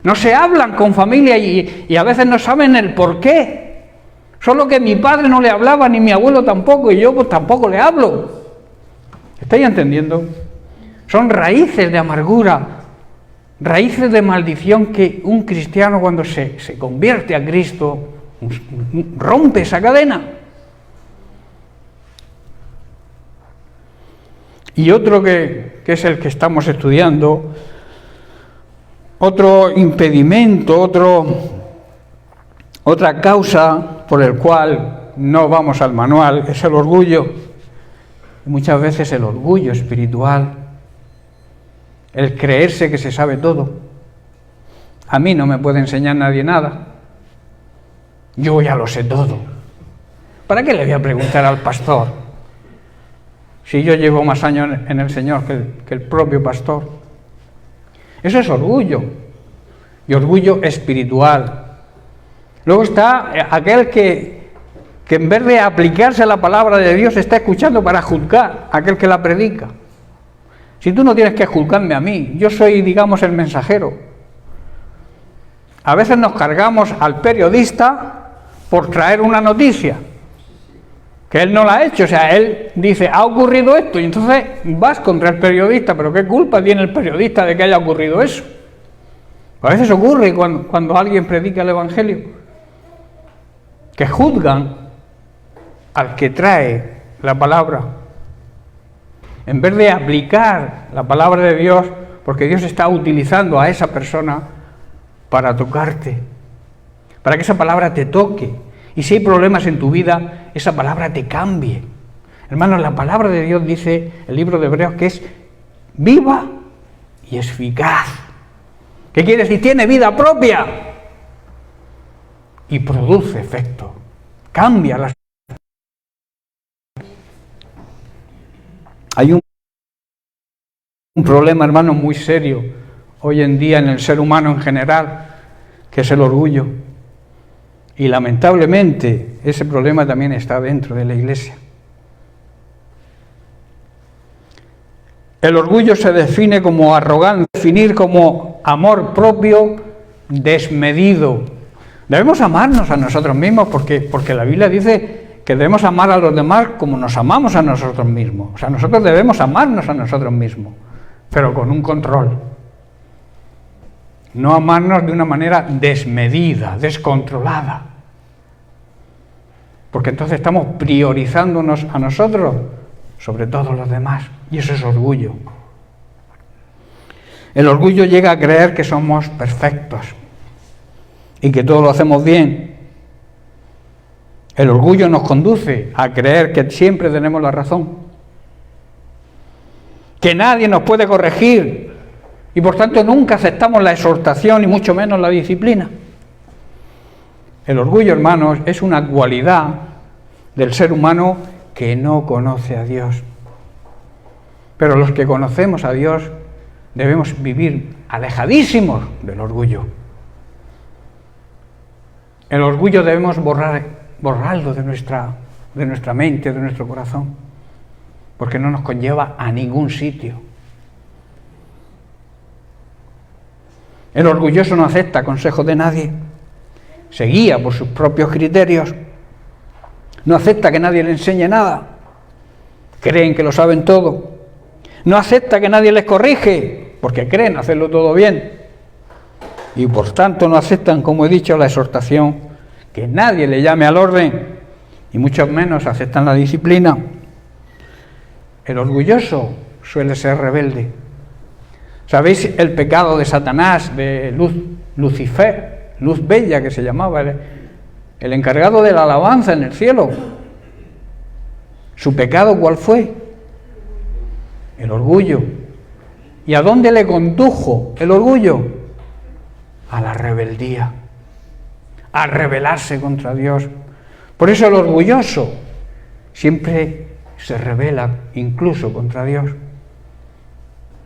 No se hablan con familia y a veces no saben el por qué. Solo que mi padre no le hablaba, ni mi abuelo tampoco, y yo pues tampoco le hablo. ¿Estáis entendiendo? Son raíces de amargura, raíces de maldición que un cristiano cuando se convierte a Cristo rompe esa cadena. Y otro que es el que estamos estudiando, otro impedimento, otra causa por el cual no vamos al manual es el orgullo. Muchas veces el orgullo espiritual, el creerse que se sabe todo. A mí no me puede enseñar nadie nada. Yo ya lo sé todo. ¿Para qué le voy a preguntar al pastor? Si yo llevo más años en el Señor que el propio pastor. Eso es orgullo. Y orgullo espiritual. Luego está aquel que en vez de aplicarse a la palabra de Dios está escuchando para juzgar a aquel que la predica. Si tú no tienes que juzgarme a mí, yo soy, digamos, el mensajero. A veces nos cargamos al periodista por traer una noticia, que él no la ha hecho, o sea, él dice, ha ocurrido esto, y entonces vas contra el periodista, pero ¿qué culpa tiene el periodista de que haya ocurrido eso? A veces ocurre cuando alguien predica el Evangelio, que juzgan al que trae la palabra, en vez de aplicar la palabra de Dios, porque Dios está utilizando a esa persona para tocarte, para que esa palabra te toque. Y si hay problemas en tu vida, esa palabra te cambie. Hermanos, la palabra de Dios dice, el libro de Hebreos, que es viva y eficaz. ¿Qué quiere decir? Tiene vida propia y produce efecto. Cambia las... Hay un problema, hermano, muy serio hoy en día en el ser humano en general, que es el orgullo. Y lamentablemente ese problema también está dentro de la Iglesia. El orgullo se define como arrogancia, definir como amor propio desmedido. Debemos amarnos a nosotros mismos porque la Biblia dice que debemos amar a los demás como nos amamos a nosotros mismos. O sea, nosotros debemos amarnos a nosotros mismos, pero con un control. No amarnos de una manera desmedida, descontrolada. Porque entonces estamos priorizándonos a nosotros sobre todos los demás. Y eso es orgullo. El orgullo llega a creer que somos perfectos y que todo lo hacemos bien. El orgullo nos conduce a creer que siempre tenemos la razón, que nadie nos puede corregir y por tanto nunca aceptamos la exhortación y mucho menos la disciplina. El orgullo, hermanos, es una cualidad del ser humano que no conoce a Dios. Pero los que conocemos a Dios debemos vivir alejadísimos del orgullo. El orgullo debemos borrarlo de nuestra mente, de nuestro corazón, porque no nos conlleva a ningún sitio. El orgulloso no acepta consejos de nadie, se guía por sus propios criterios, no acepta que nadie le enseñe nada, creen que lo saben todo, no acepta que nadie les corrige, porque creen hacerlo todo bien, y por tanto no aceptan, como he dicho, la exhortación, que nadie le llame al orden, y mucho menos aceptan la disciplina. El orgulloso suele ser rebelde. ¿Sabéis el pecado de Satanás, de Lucifer, Luz Bella que se llamaba, el encargado de la alabanza en el cielo? ¿Su pecado cuál fue? El orgullo. ¿Y a dónde le condujo el orgullo? A la rebeldía, a rebelarse contra Dios. Por eso el orgulloso siempre se rebela incluso contra Dios.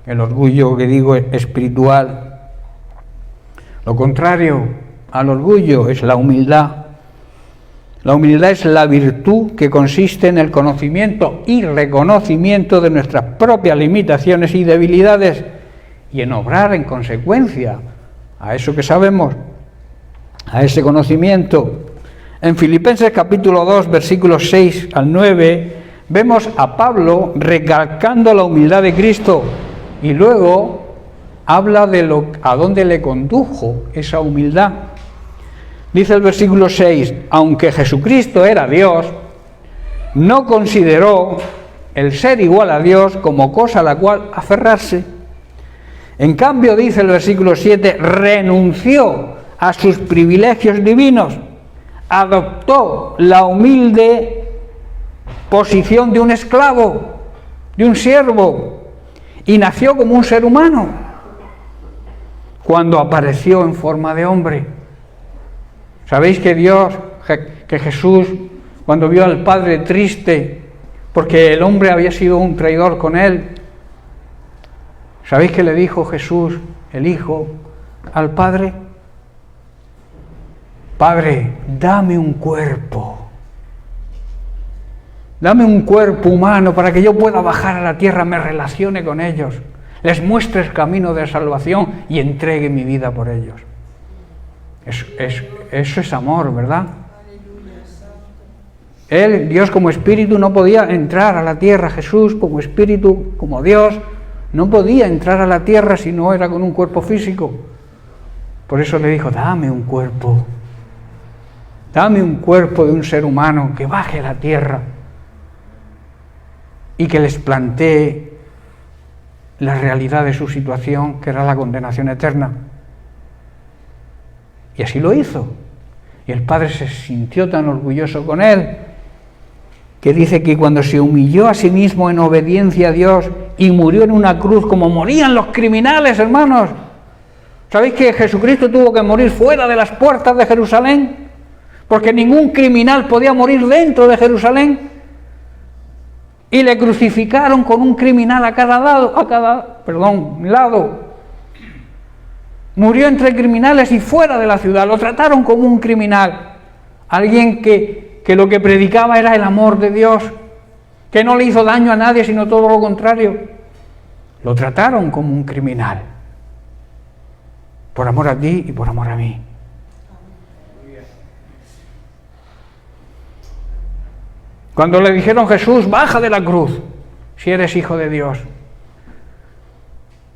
El orgullo, que digo, espiritual. Lo contrario al orgullo es la humildad. La humildad es la virtud que consiste en el conocimiento y reconocimiento de nuestras propias limitaciones y debilidades y en obrar en consecuencia a eso que sabemos, a ese conocimiento. En Filipenses capítulo 2, versículos 6 al 9, vemos a Pablo recalcando la humildad de Cristo y luego habla de a dónde le condujo esa humildad. Dice el versículo 6, aunque Jesucristo era Dios, no consideró el ser igual a Dios como cosa a la cual aferrarse. En cambio, dice el versículo 7, renunció a sus privilegios divinos, adoptó la humilde posición de un esclavo, de un siervo, y nació como un ser humano cuando apareció en forma de hombre. ¿Sabéis que que Jesús, cuando vio al Padre triste, porque el hombre había sido un traidor con él, ¿sabéis que le dijo Jesús, el Hijo, al Padre? Padre, dame un cuerpo humano para que yo pueda bajar a la tierra, me relacione con ellos, les muestre el camino de salvación y entregue mi vida por ellos. Eso es amor, ¿verdad? Él, Dios como espíritu, no podía entrar a la tierra. Jesús como espíritu, como Dios, no podía entrar a la tierra si no era con un cuerpo físico. Por eso le dijo, dame un cuerpo de un ser humano que baje a la tierra y que les plantee la realidad de su situación, que era la condenación eterna. Y así lo hizo. Y el Padre se sintió tan orgulloso con él, que dice que cuando se humilló a sí mismo en obediencia a Dios y murió en una cruz como morían los criminales, hermanos. ¿Sabéis que Jesucristo tuvo que morir fuera de las puertas de Jerusalén? Porque ningún criminal podía morir dentro de Jerusalén. Y le crucificaron con un criminal a cada lado. Murió entre criminales y fuera de la ciudad. Lo trataron como un criminal. Alguien que lo que predicaba era el amor de Dios, que no le hizo daño a nadie, sino todo lo contrario. Lo trataron como un criminal. Por amor a ti y por amor a mí. Cuando le dijeron, Jesús, baja de la cruz, si eres hijo de Dios.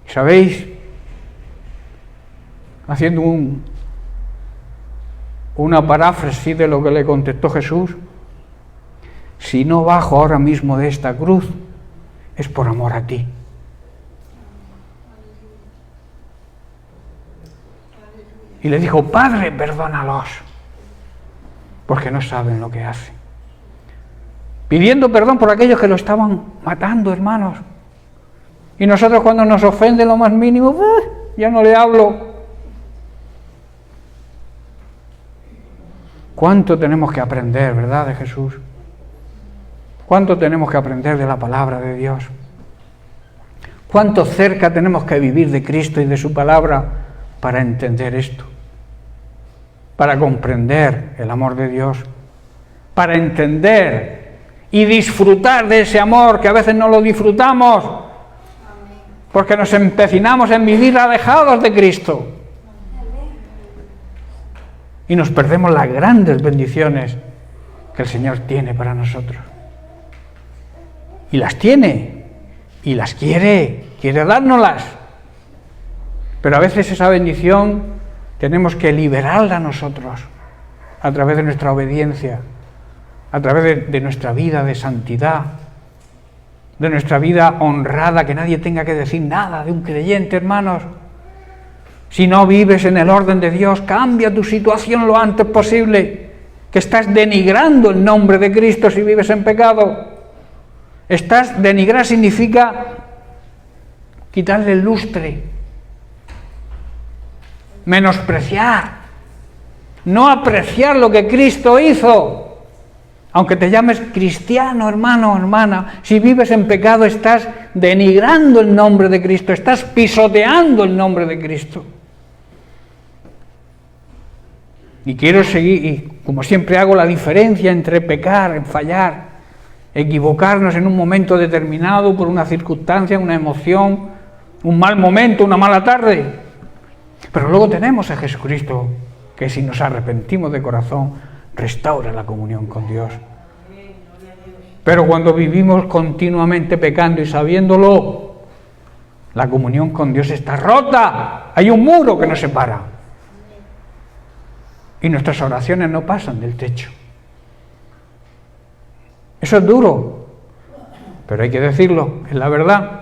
¿Sabéis? Haciendo una paráfrasis de lo que le contestó Jesús, si no bajo ahora mismo de esta cruz, es por amor a ti. Y le dijo, Padre, perdónalos, porque no saben lo que hacen. Pidiendo perdón por aquellos que lo estaban matando, hermanos. Y nosotros cuando nos ofende lo más mínimo, ya no le hablo. ¿Cuánto tenemos que aprender, verdad, de Jesús? ¿Cuánto tenemos que aprender de la palabra de Dios? ¿Cuánto cerca tenemos que vivir de Cristo y de su palabra para entender esto? Para comprender el amor de Dios, para entender y disfrutar de ese amor que a veces no lo disfrutamos porque nos empecinamos en vivir alejados de Cristo y nos perdemos las grandes bendiciones que el Señor tiene para nosotros. Y las tiene, y las quiere dárnoslas. Pero a veces esa bendición tenemos que liberarla nosotros a través de nuestra obediencia, a través de nuestra vida de santidad, de nuestra vida honrada, que nadie tenga que decir nada de un creyente, hermanos. Si no vives en el orden de Dios, cambia tu situación lo antes posible, que estás denigrando el nombre de Cristo si vives en pecado. Denigrar significa quitarle el lustre, menospreciar, no apreciar lo que Cristo hizo. Aunque te llames cristiano, hermano o hermana, si vives en pecado estás denigrando el nombre de Cristo, estás pisoteando el nombre de Cristo. Y quiero seguir, y como siempre hago la diferencia entre pecar, en fallar, equivocarnos en un momento determinado por una circunstancia, una emoción, un mal momento, una mala tarde. Pero luego tenemos a Jesucristo, que si nos arrepentimos de corazón, restaura la comunión con Dios. Pero cuando vivimos continuamente pecando y sabiéndolo, la comunión con Dios está rota. Hay un muro que nos separa. Y nuestras oraciones no pasan del techo. Eso es duro, pero hay que decirlo, es la verdad.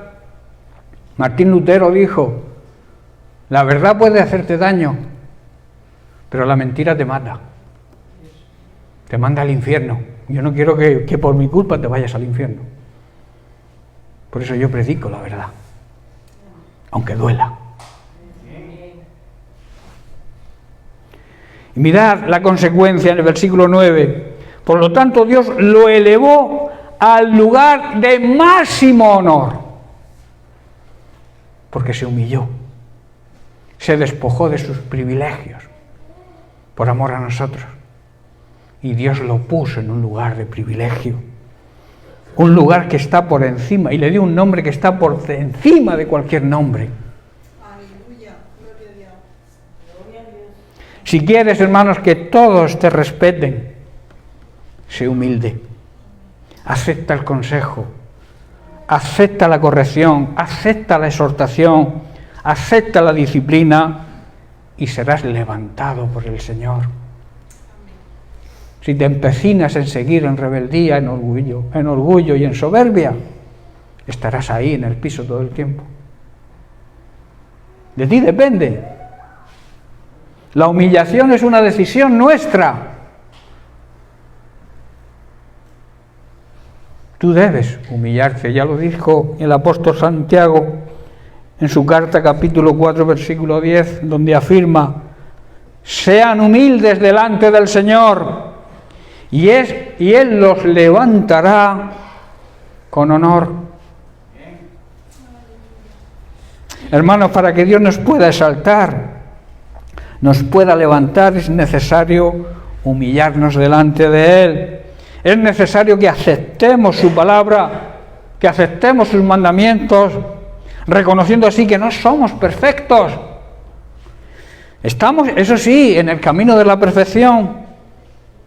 Martín Lutero dijo, la verdad puede hacerte daño, pero la mentira te mata. Te manda al infierno. Yo no quiero que por mi culpa te vayas al infierno. Por eso yo predico la verdad, aunque duela. Y mirad la consecuencia en el versículo 9. Por lo tanto, Dios lo elevó al lugar de máximo honor, porque se humilló, se despojó de sus privilegios por amor a nosotros. Y Dios lo puso en un lugar de privilegio, un lugar que está por encima, y le dio un nombre que está por encima de cualquier nombre. Si quieres, hermanos, que todos te respeten, sé humilde, acepta el consejo, acepta la corrección, acepta la exhortación, acepta la disciplina y serás levantado por el Señor. Si te empecinas en seguir en rebeldía, en orgullo y en soberbia, estarás ahí en el piso todo el tiempo. De ti depende. La humillación es una decisión nuestra. Tú debes humillarte, ya lo dijo el apóstol Santiago en su carta capítulo 4 versículo 10, donde afirma: sean humildes delante del Señor y Él los levantará con honor. Hermanos, para que Dios nos pueda exaltar, nos pueda levantar, es necesario humillarnos delante de Él. Es necesario que aceptemos su palabra, que aceptemos sus mandamientos, reconociendo así que no somos perfectos. Estamos, eso sí, en el camino de la perfección.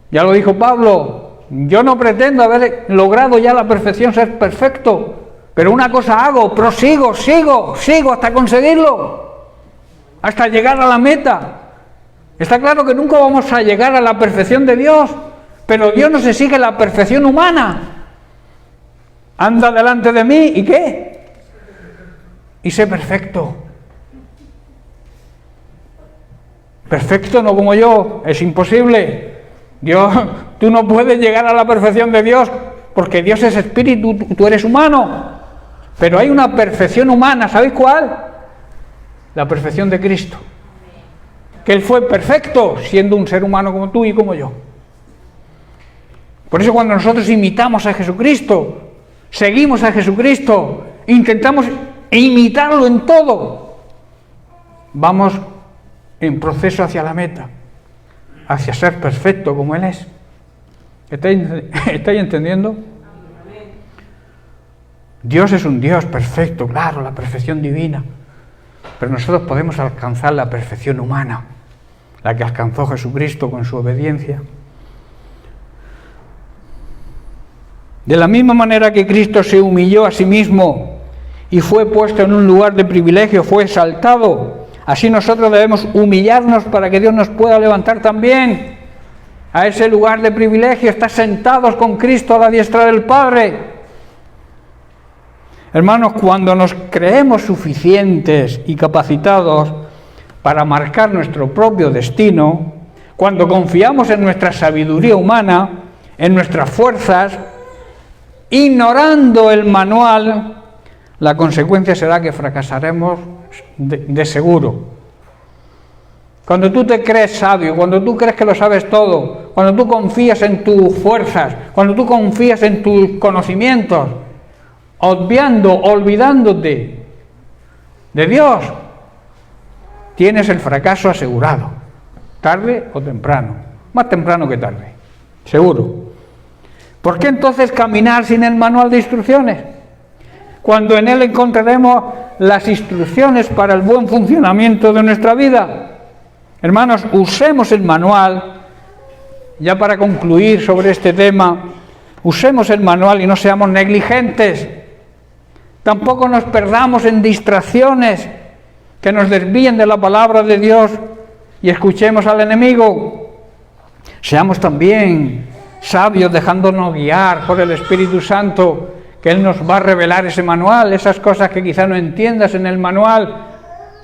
Ya lo dijo Pablo, yo no pretendo haber logrado ya la perfección, ser perfecto, pero una cosa hago, prosigo, sigo hasta conseguirlo, hasta llegar a la meta. Está claro que nunca vamos a llegar a la perfección de Dios, pero Dios nos exige la perfección humana. Anda delante de mí, ¿y qué? Y sé perfecto. Perfecto no como yo, es imposible. Tú no puedes llegar a la perfección de Dios, porque Dios es espíritu, tú eres humano. Pero hay una perfección humana, ¿sabéis cuál? La perfección de Cristo. Que Él fue perfecto, siendo un ser humano como tú y como yo. Por eso cuando nosotros imitamos a Jesucristo, seguimos a Jesucristo, intentamos imitarlo en todo, vamos en proceso hacia la meta, hacia ser perfecto como Él es. ¿Estáis entendiendo? Dios es un Dios perfecto, claro, la perfección divina. Pero nosotros podemos alcanzar la perfección humana, la que alcanzó Jesucristo con su obediencia. De la misma manera que Cristo se humilló a sí mismo y fue puesto en un lugar de privilegio, fue exaltado, así nosotros debemos humillarnos para que Dios nos pueda levantar también a ese lugar de privilegio, estar sentados con Cristo a la diestra del Padre. Hermanos, cuando nos creemos suficientes y capacitados para marcar nuestro propio destino, cuando confiamos en nuestra sabiduría humana, en nuestras fuerzas, ignorando el manual, la consecuencia será que fracasaremos de seguro. Cuando tú te crees sabio, cuando tú crees que lo sabes todo, cuando tú confías en tus fuerzas, cuando tú confías en tus conocimientos, olvidándote de Dios, tienes el fracaso asegurado. tarde o temprano, más temprano que tarde, seguro. ¿Por qué entonces caminar sin el manual de instrucciones? Cuando en él encontraremos las instrucciones para el buen funcionamiento de nuestra vida. Hermanos, usemos el manual, ya para concluir sobre este tema, usemos el manual y no seamos negligentes. Tampoco nos perdamos en distracciones que nos desvíen de la palabra de Dios y escuchemos al enemigo. Seamos también sabios, dejándonos guiar por el Espíritu Santo, que Él nos va a revelar ese manual, esas cosas que quizá no entiendas en el manual,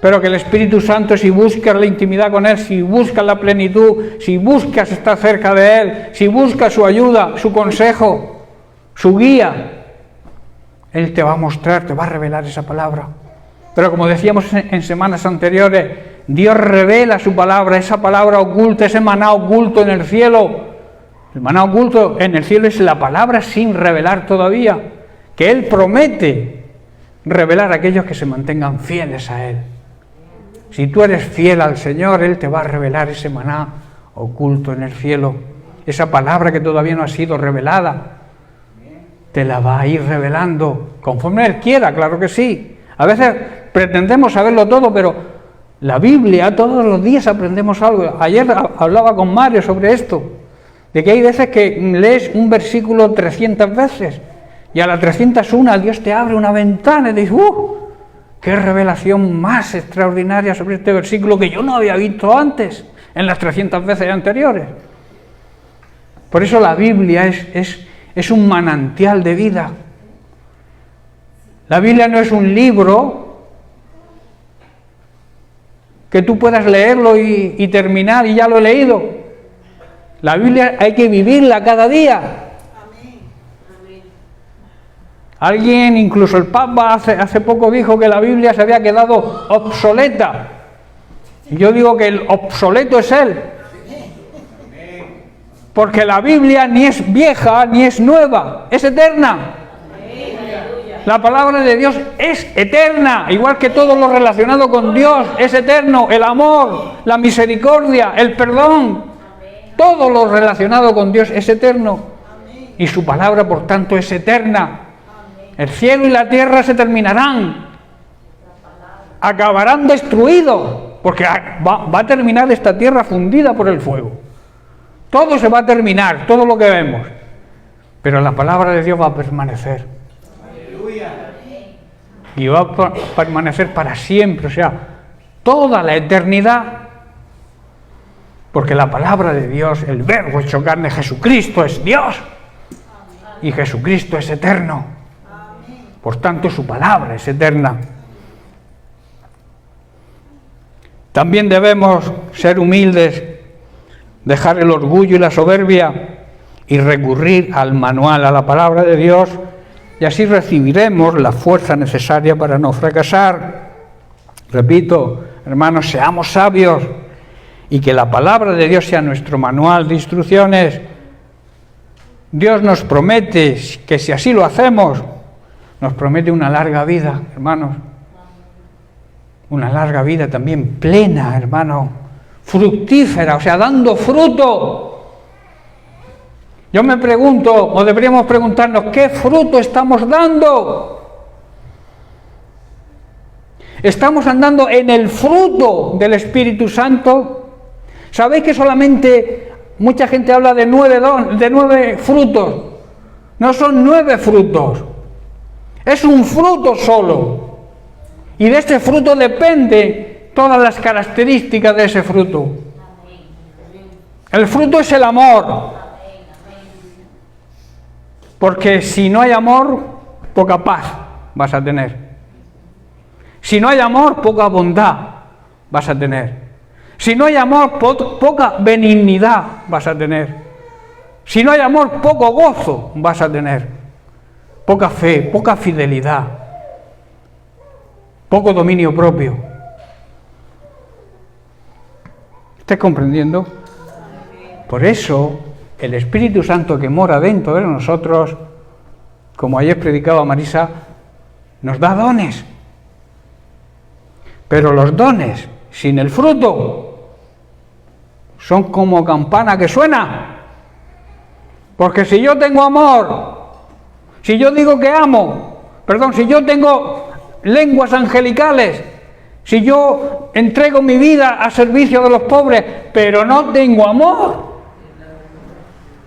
pero que el Espíritu Santo, si buscas la intimidad con Él, si buscas la plenitud, si buscas estar cerca de Él, si buscas su ayuda, su consejo, su guía, Él te va a mostrar, te va a revelar esa palabra. Pero como decíamos en semanas anteriores, Dios revela su palabra, esa palabra oculta, ese maná oculto en el cielo. El maná oculto en el cielo es la palabra sin revelar todavía, que Él promete revelar a aquellos que se mantengan fieles a Él. Si tú eres fiel al Señor, Él te va a revelar ese maná oculto en el cielo, esa palabra que todavía no ha sido revelada, te la va a ir revelando, conforme Él quiera, claro que sí. A veces pretendemos saberlo todo, pero la Biblia, todos los días aprendemos algo. Ayer hablaba con Mario sobre esto, de que hay veces que lees un versículo 300 veces, y a la 301 Dios te abre una ventana y dices, ¡qué revelación más extraordinaria sobre este versículo que yo no había visto antes, en las 300 veces anteriores! Por eso la Biblia es un manantial de vida. La Biblia no es un libro que tú puedas leerlo y terminar y ya lo he leído. La Biblia hay que vivirla cada día. Alguien, incluso el Papa hace poco dijo que la Biblia se había quedado obsoleta. Y yo digo que el obsoleto es Él. Porque la Biblia ni es vieja ni es nueva, es eterna. La palabra de Dios es eterna, igual que todo lo relacionado con Dios es eterno. El amor, la misericordia, el perdón, todo lo relacionado con Dios es eterno. Y su palabra, por tanto, es eterna. El cielo y la tierra se terminarán, acabarán destruidos, porque va a terminar esta tierra fundida por el fuego. Todo se va a terminar, todo lo que vemos, pero la palabra de Dios va a permanecer. Y va a permanecer para siempre, o sea, toda la eternidad, porque la palabra de Dios, el verbo hecho carne, Jesucristo es Dios, y Jesucristo es eterno. Por tanto, su palabra es eterna. También debemos ser humildes, dejar el orgullo y la soberbia y recurrir al manual, a la palabra de Dios, y así recibiremos la fuerza necesaria para no fracasar. Repito, hermanos, seamos sabios y que la palabra de Dios sea nuestro manual de instrucciones. Dios nos promete que si así lo hacemos, nos promete una larga vida, hermanos. Una larga vida también plena, hermano, fructífera, o sea, dando fruto. Yo me pregunto, o deberíamos preguntarnos, ¿qué fruto estamos dando? ¿Estamos andando en el fruto del Espíritu Santo? ¿Sabéis que solamente mucha gente habla de 9 frutos? No son 9 frutos. Es un fruto solo. Y de ese fruto depende todas las características de ese fruto. El fruto es el amor. Porque si no hay amor, poca paz vas a tener. Si no hay amor, poca bondad vas a tener. Si no hay amor, poca benignidad vas a tener. Si no hay amor, poco gozo vas a tener. Poca fe, poca fidelidad, poco dominio propio. ¿Estás comprendiendo? Por eso, el Espíritu Santo que mora dentro de nosotros, como ayer predicaba Marisa, nos da dones. Pero los dones sin el fruto son como campana que suena. Porque si yo tengo amor, si yo digo que amo, si yo tengo lenguas angelicales, si yo entrego mi vida a servicio de los pobres, pero no tengo amor,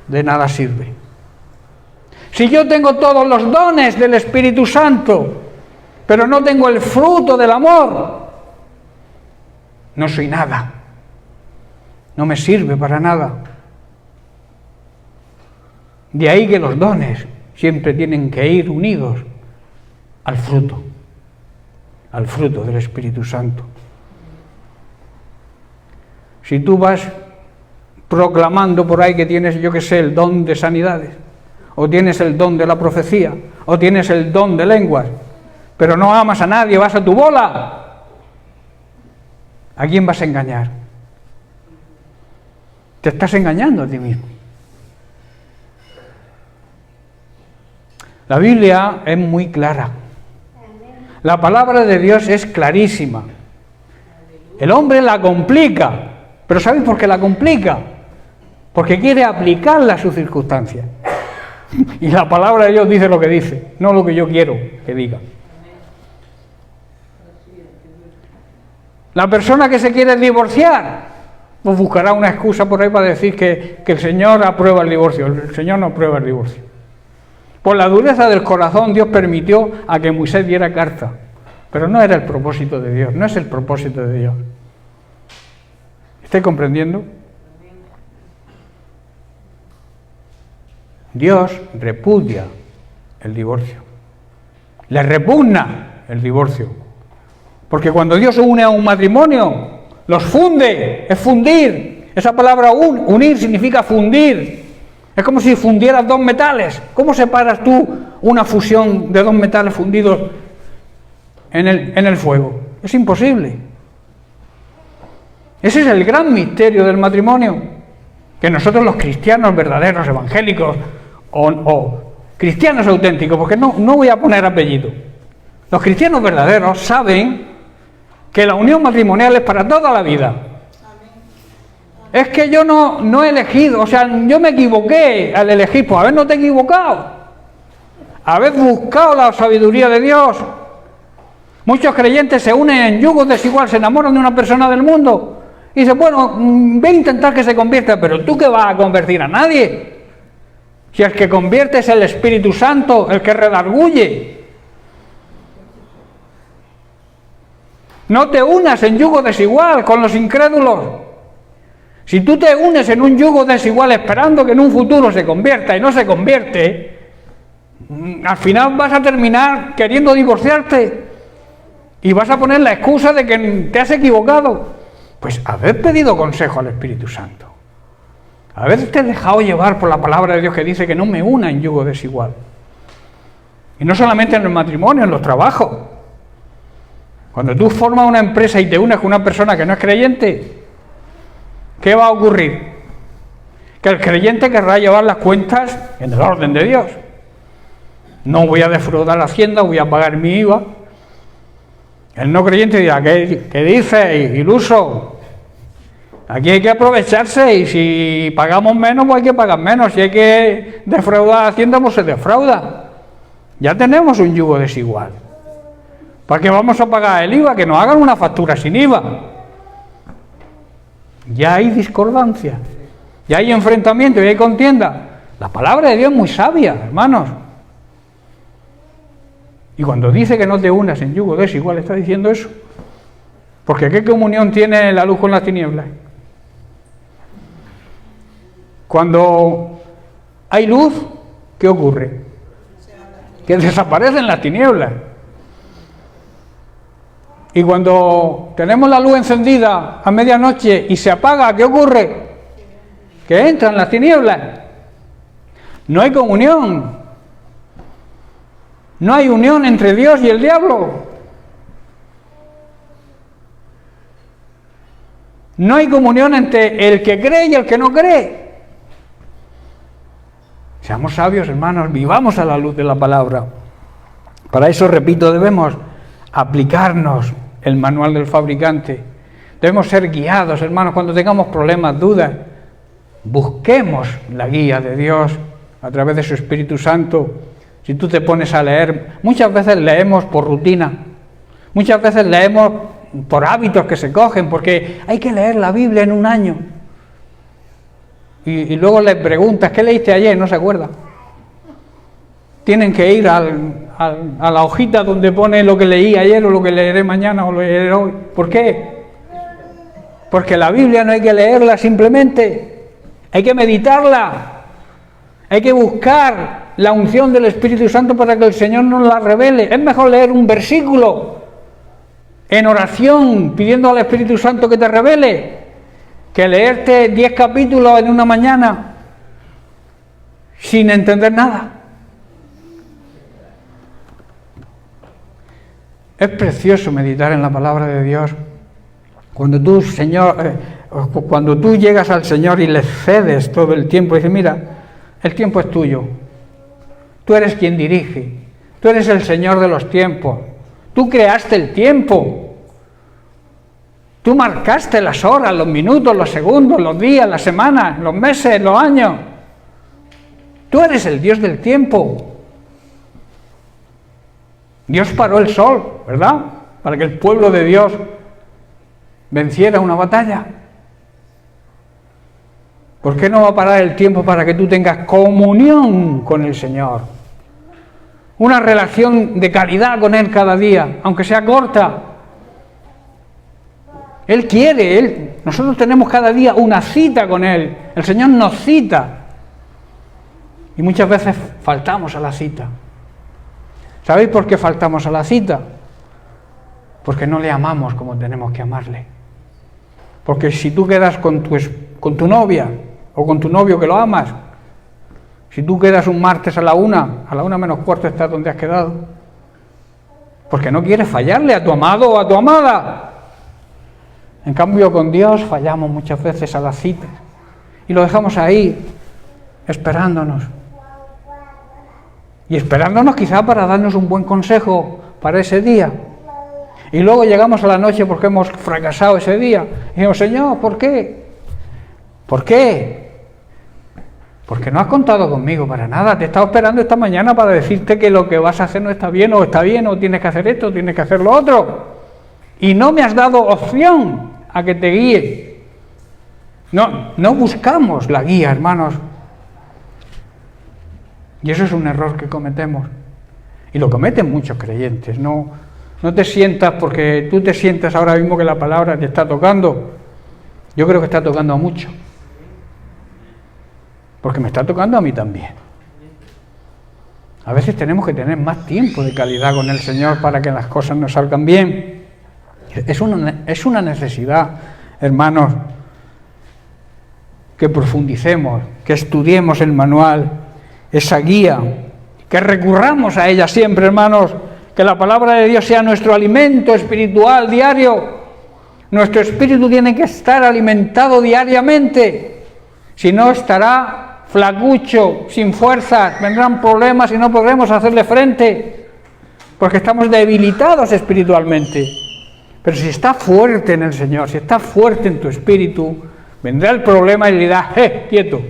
de nada sirve. Si yo tengo todos los dones del Espíritu Santo, pero no tengo el fruto del amor, no soy nada. No me sirve para nada. De ahí que los dones siempre tienen que ir unidos al fruto del Espíritu Santo. Si tú vas proclamando por ahí que tienes, yo que sé, el don de sanidades, o tienes el don de la profecía, o tienes el don de lenguas, pero no amas a nadie, vas a tu bola, ¿a quién vas a engañar? Te estás engañando a ti mismo. La Biblia es muy clara. La palabra de Dios es clarísima. El hombre la complica. ¿Pero sabéis por qué la complica? Porque quiere aplicarla a sus circunstancias. Y la palabra de Dios dice lo que dice, no lo que yo quiero que diga. La persona que se quiere divorciar, pues buscará una excusa por ahí para decir que el Señor aprueba el divorcio. El Señor no aprueba el divorcio. Por la dureza del corazón, Dios permitió a que Moisés diera carta. Pero no era el propósito de Dios, no es el propósito de Dios. ¿Estáis comprendiendo? Dios repudia el divorcio. Le repugna el divorcio. Porque cuando Dios une a un matrimonio, los funde, es fundir. Esa palabra unir significa fundir. Es como si fundieras dos metales. ¿Cómo separas tú una fusión de dos metales fundidos en el fuego? Es imposible. Ese es el gran misterio del matrimonio. Que nosotros los cristianos verdaderos, evangélicos o cristianos auténticos, porque no voy a poner apellido. Los cristianos verdaderos saben que la unión matrimonial es para toda la vida. Es que yo no he elegido, o sea, yo me equivoqué al elegir, pues a ver, no te he equivocado. Habéis buscado la sabiduría de Dios. Muchos creyentes se unen en yugos desiguales, se enamoran de una persona del mundo y dicen, bueno, ve a intentar que se convierta, pero tú que vas a convertir a nadie. Si el que convierte es el Espíritu Santo, el que redarguye. No te unas en yugo desigual con los incrédulos. Si tú te unes en un yugo desigual esperando que en un futuro se convierta y no se convierte, al final vas a terminar queriendo divorciarte y vas a poner la excusa de que te has equivocado. Pues haber pedido consejo al Espíritu Santo, haberte dejado llevar por la palabra de Dios que dice que no me una en yugo desigual. Y no solamente en el matrimonio, en los trabajos. Cuando tú formas una empresa y te unes con una persona que no es creyente, ¿qué va a ocurrir? Que el creyente querrá llevar las cuentas en el orden de Dios. No voy a defraudar la hacienda, voy a pagar mi IVA. El no creyente dirá, ¿qué dice, iluso? Aquí hay que aprovecharse y si pagamos menos, pues hay que pagar menos. Si hay que defraudar la hacienda, pues se defrauda. Ya tenemos un yugo desigual. ¿Para qué vamos a pagar el IVA? Que nos hagan una factura sin IVA. Ya hay discordancia, ya hay enfrentamiento, ya hay contienda. La palabra de Dios es muy sabia, hermanos. Y cuando dice que no te unas en yugo desigual, está diciendo eso. Porque ¿qué comunión tiene la luz con las tinieblas? Cuando hay luz, ¿qué ocurre? Que desaparecen las tinieblas. Y cuando tenemos la luz encendida a medianoche y se apaga, ¿qué ocurre? Que entran las tinieblas. No hay comunión. No hay unión entre Dios y el diablo. No hay comunión entre el que cree y el que no cree. Seamos sabios, hermanos, vivamos a la luz de la palabra. Para eso, repito, debemos aplicarnos el manual del fabricante. Debemos ser guiados, hermanos, cuando tengamos problemas, dudas. Busquemos la guía de Dios a través de su Espíritu Santo. Si tú te pones a leer, muchas veces leemos por rutina, muchas veces leemos por hábitos que se cogen, porque hay que leer la Biblia en un año. Y luego le preguntas, ¿qué leíste ayer? No se acuerda. Tienen que ir a la hojita donde pone lo que leí ayer o lo que leeré mañana o lo leeré hoy. ¿Por qué? Porque la Biblia no hay que leerla simplemente, hay que meditarla, hay que buscar la unción del Espíritu Santo para que el Señor nos la revele. Es mejor leer un versículo en oración pidiendo al Espíritu Santo que te revele, que leerte 10 capítulos en una mañana sin entender nada. Es precioso meditar en la palabra de Dios. Cuando tú, Señor, cuando tú llegas al Señor y le cedes todo el tiempo, dices, mira, el tiempo es tuyo. Tú eres quien dirige. Tú eres el Señor de los tiempos. Tú creaste el tiempo. Tú marcaste las horas, los minutos, los segundos, los días, las semanas, los meses, los años. Tú eres el Dios del tiempo. Dios paró el sol, ¿verdad? Para que el pueblo de Dios venciera una batalla. ¿Por qué no va a parar el tiempo para que tú tengas comunión con el Señor? Una relación de calidad con Él cada día, aunque sea corta. Él quiere, nosotros tenemos cada día una cita con Él. El Señor nos cita. Y muchas veces faltamos a la cita. ¿Sabéis por qué faltamos a la cita? Porque no le amamos como tenemos que amarle. Porque si tú quedas con tu novia o con tu novio que lo amas, si tú quedas un martes a la 1 menos cuarto estás donde has quedado. Porque no quieres fallarle a tu amado o a tu amada. En cambio con Dios fallamos muchas veces a las citas y lo dejamos ahí esperándonos. Y esperándonos quizá para darnos un buen consejo para ese día. Y luego llegamos a la noche porque hemos fracasado ese día. Y decimos, Señor, ¿por qué? ¿Por qué? Porque no has contado conmigo para nada. Te he estado esperando esta mañana para decirte que lo que vas a hacer no está bien, o tienes que hacer esto, o tienes que hacer lo otro. Y no me has dado opción a que te guíe. No buscamos la guía, hermanos. Y eso es un error que cometemos. Y lo cometen muchos creyentes. No te sientas porque tú te sientas ahora mismo que la palabra te está tocando. Yo creo que está tocando a mucho. Porque me está tocando a mí también. A veces tenemos que tener más tiempo de calidad con el Señor para que las cosas nos salgan bien. Es una necesidad, hermanos, que profundicemos, que estudiemos el manual, esa guía, que recurramos a ella siempre, hermanos, que la palabra de Dios sea nuestro alimento espiritual diario. Nuestro espíritu tiene que estar alimentado diariamente, si no estará flacucho, sin fuerzas, vendrán problemas y no podremos hacerle frente, porque estamos debilitados espiritualmente. Pero si está fuerte en el Señor, si está fuerte en tu espíritu, vendrá el problema y le dirás, quieto,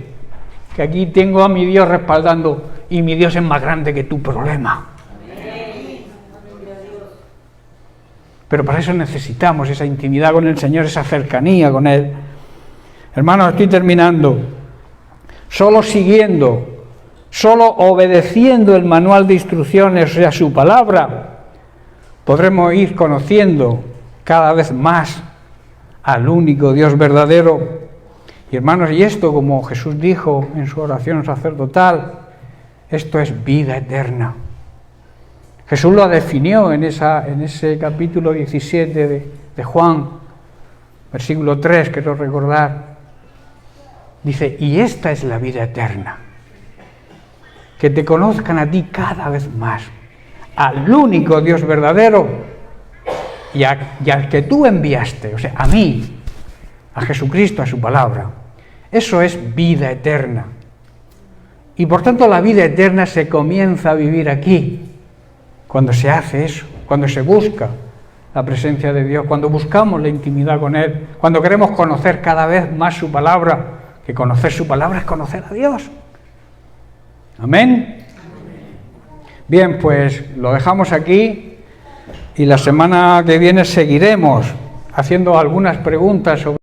que aquí tengo a mi Dios respaldando y mi Dios es más grande que tu problema. Pero para eso necesitamos esa intimidad con el Señor, esa cercanía con Él. Hermanos, estoy terminando. Solo siguiendo, solo obedeciendo el manual de instrucciones, o sea, su palabra, podremos ir conociendo cada vez más al único Dios verdadero. Y hermanos, y esto, como Jesús dijo en su oración sacerdotal, esto es vida eterna. Jesús lo definió en ese capítulo 17 de Juan, versículo 3, quiero recordar. Dice, y esta es la vida eterna, que te conozcan a ti cada vez más, al único Dios verdadero y al que tú enviaste, o sea, a mí, a Jesucristo, a su palabra. Eso es vida eterna. Y por tanto la vida eterna se comienza a vivir aquí, cuando se hace eso, cuando se busca la presencia de Dios, cuando buscamos la intimidad con Él, cuando queremos conocer cada vez más su palabra, que conocer su palabra es conocer a Dios. Amén. Bien, pues lo dejamos aquí y la semana que viene seguiremos haciendo algunas preguntas sobre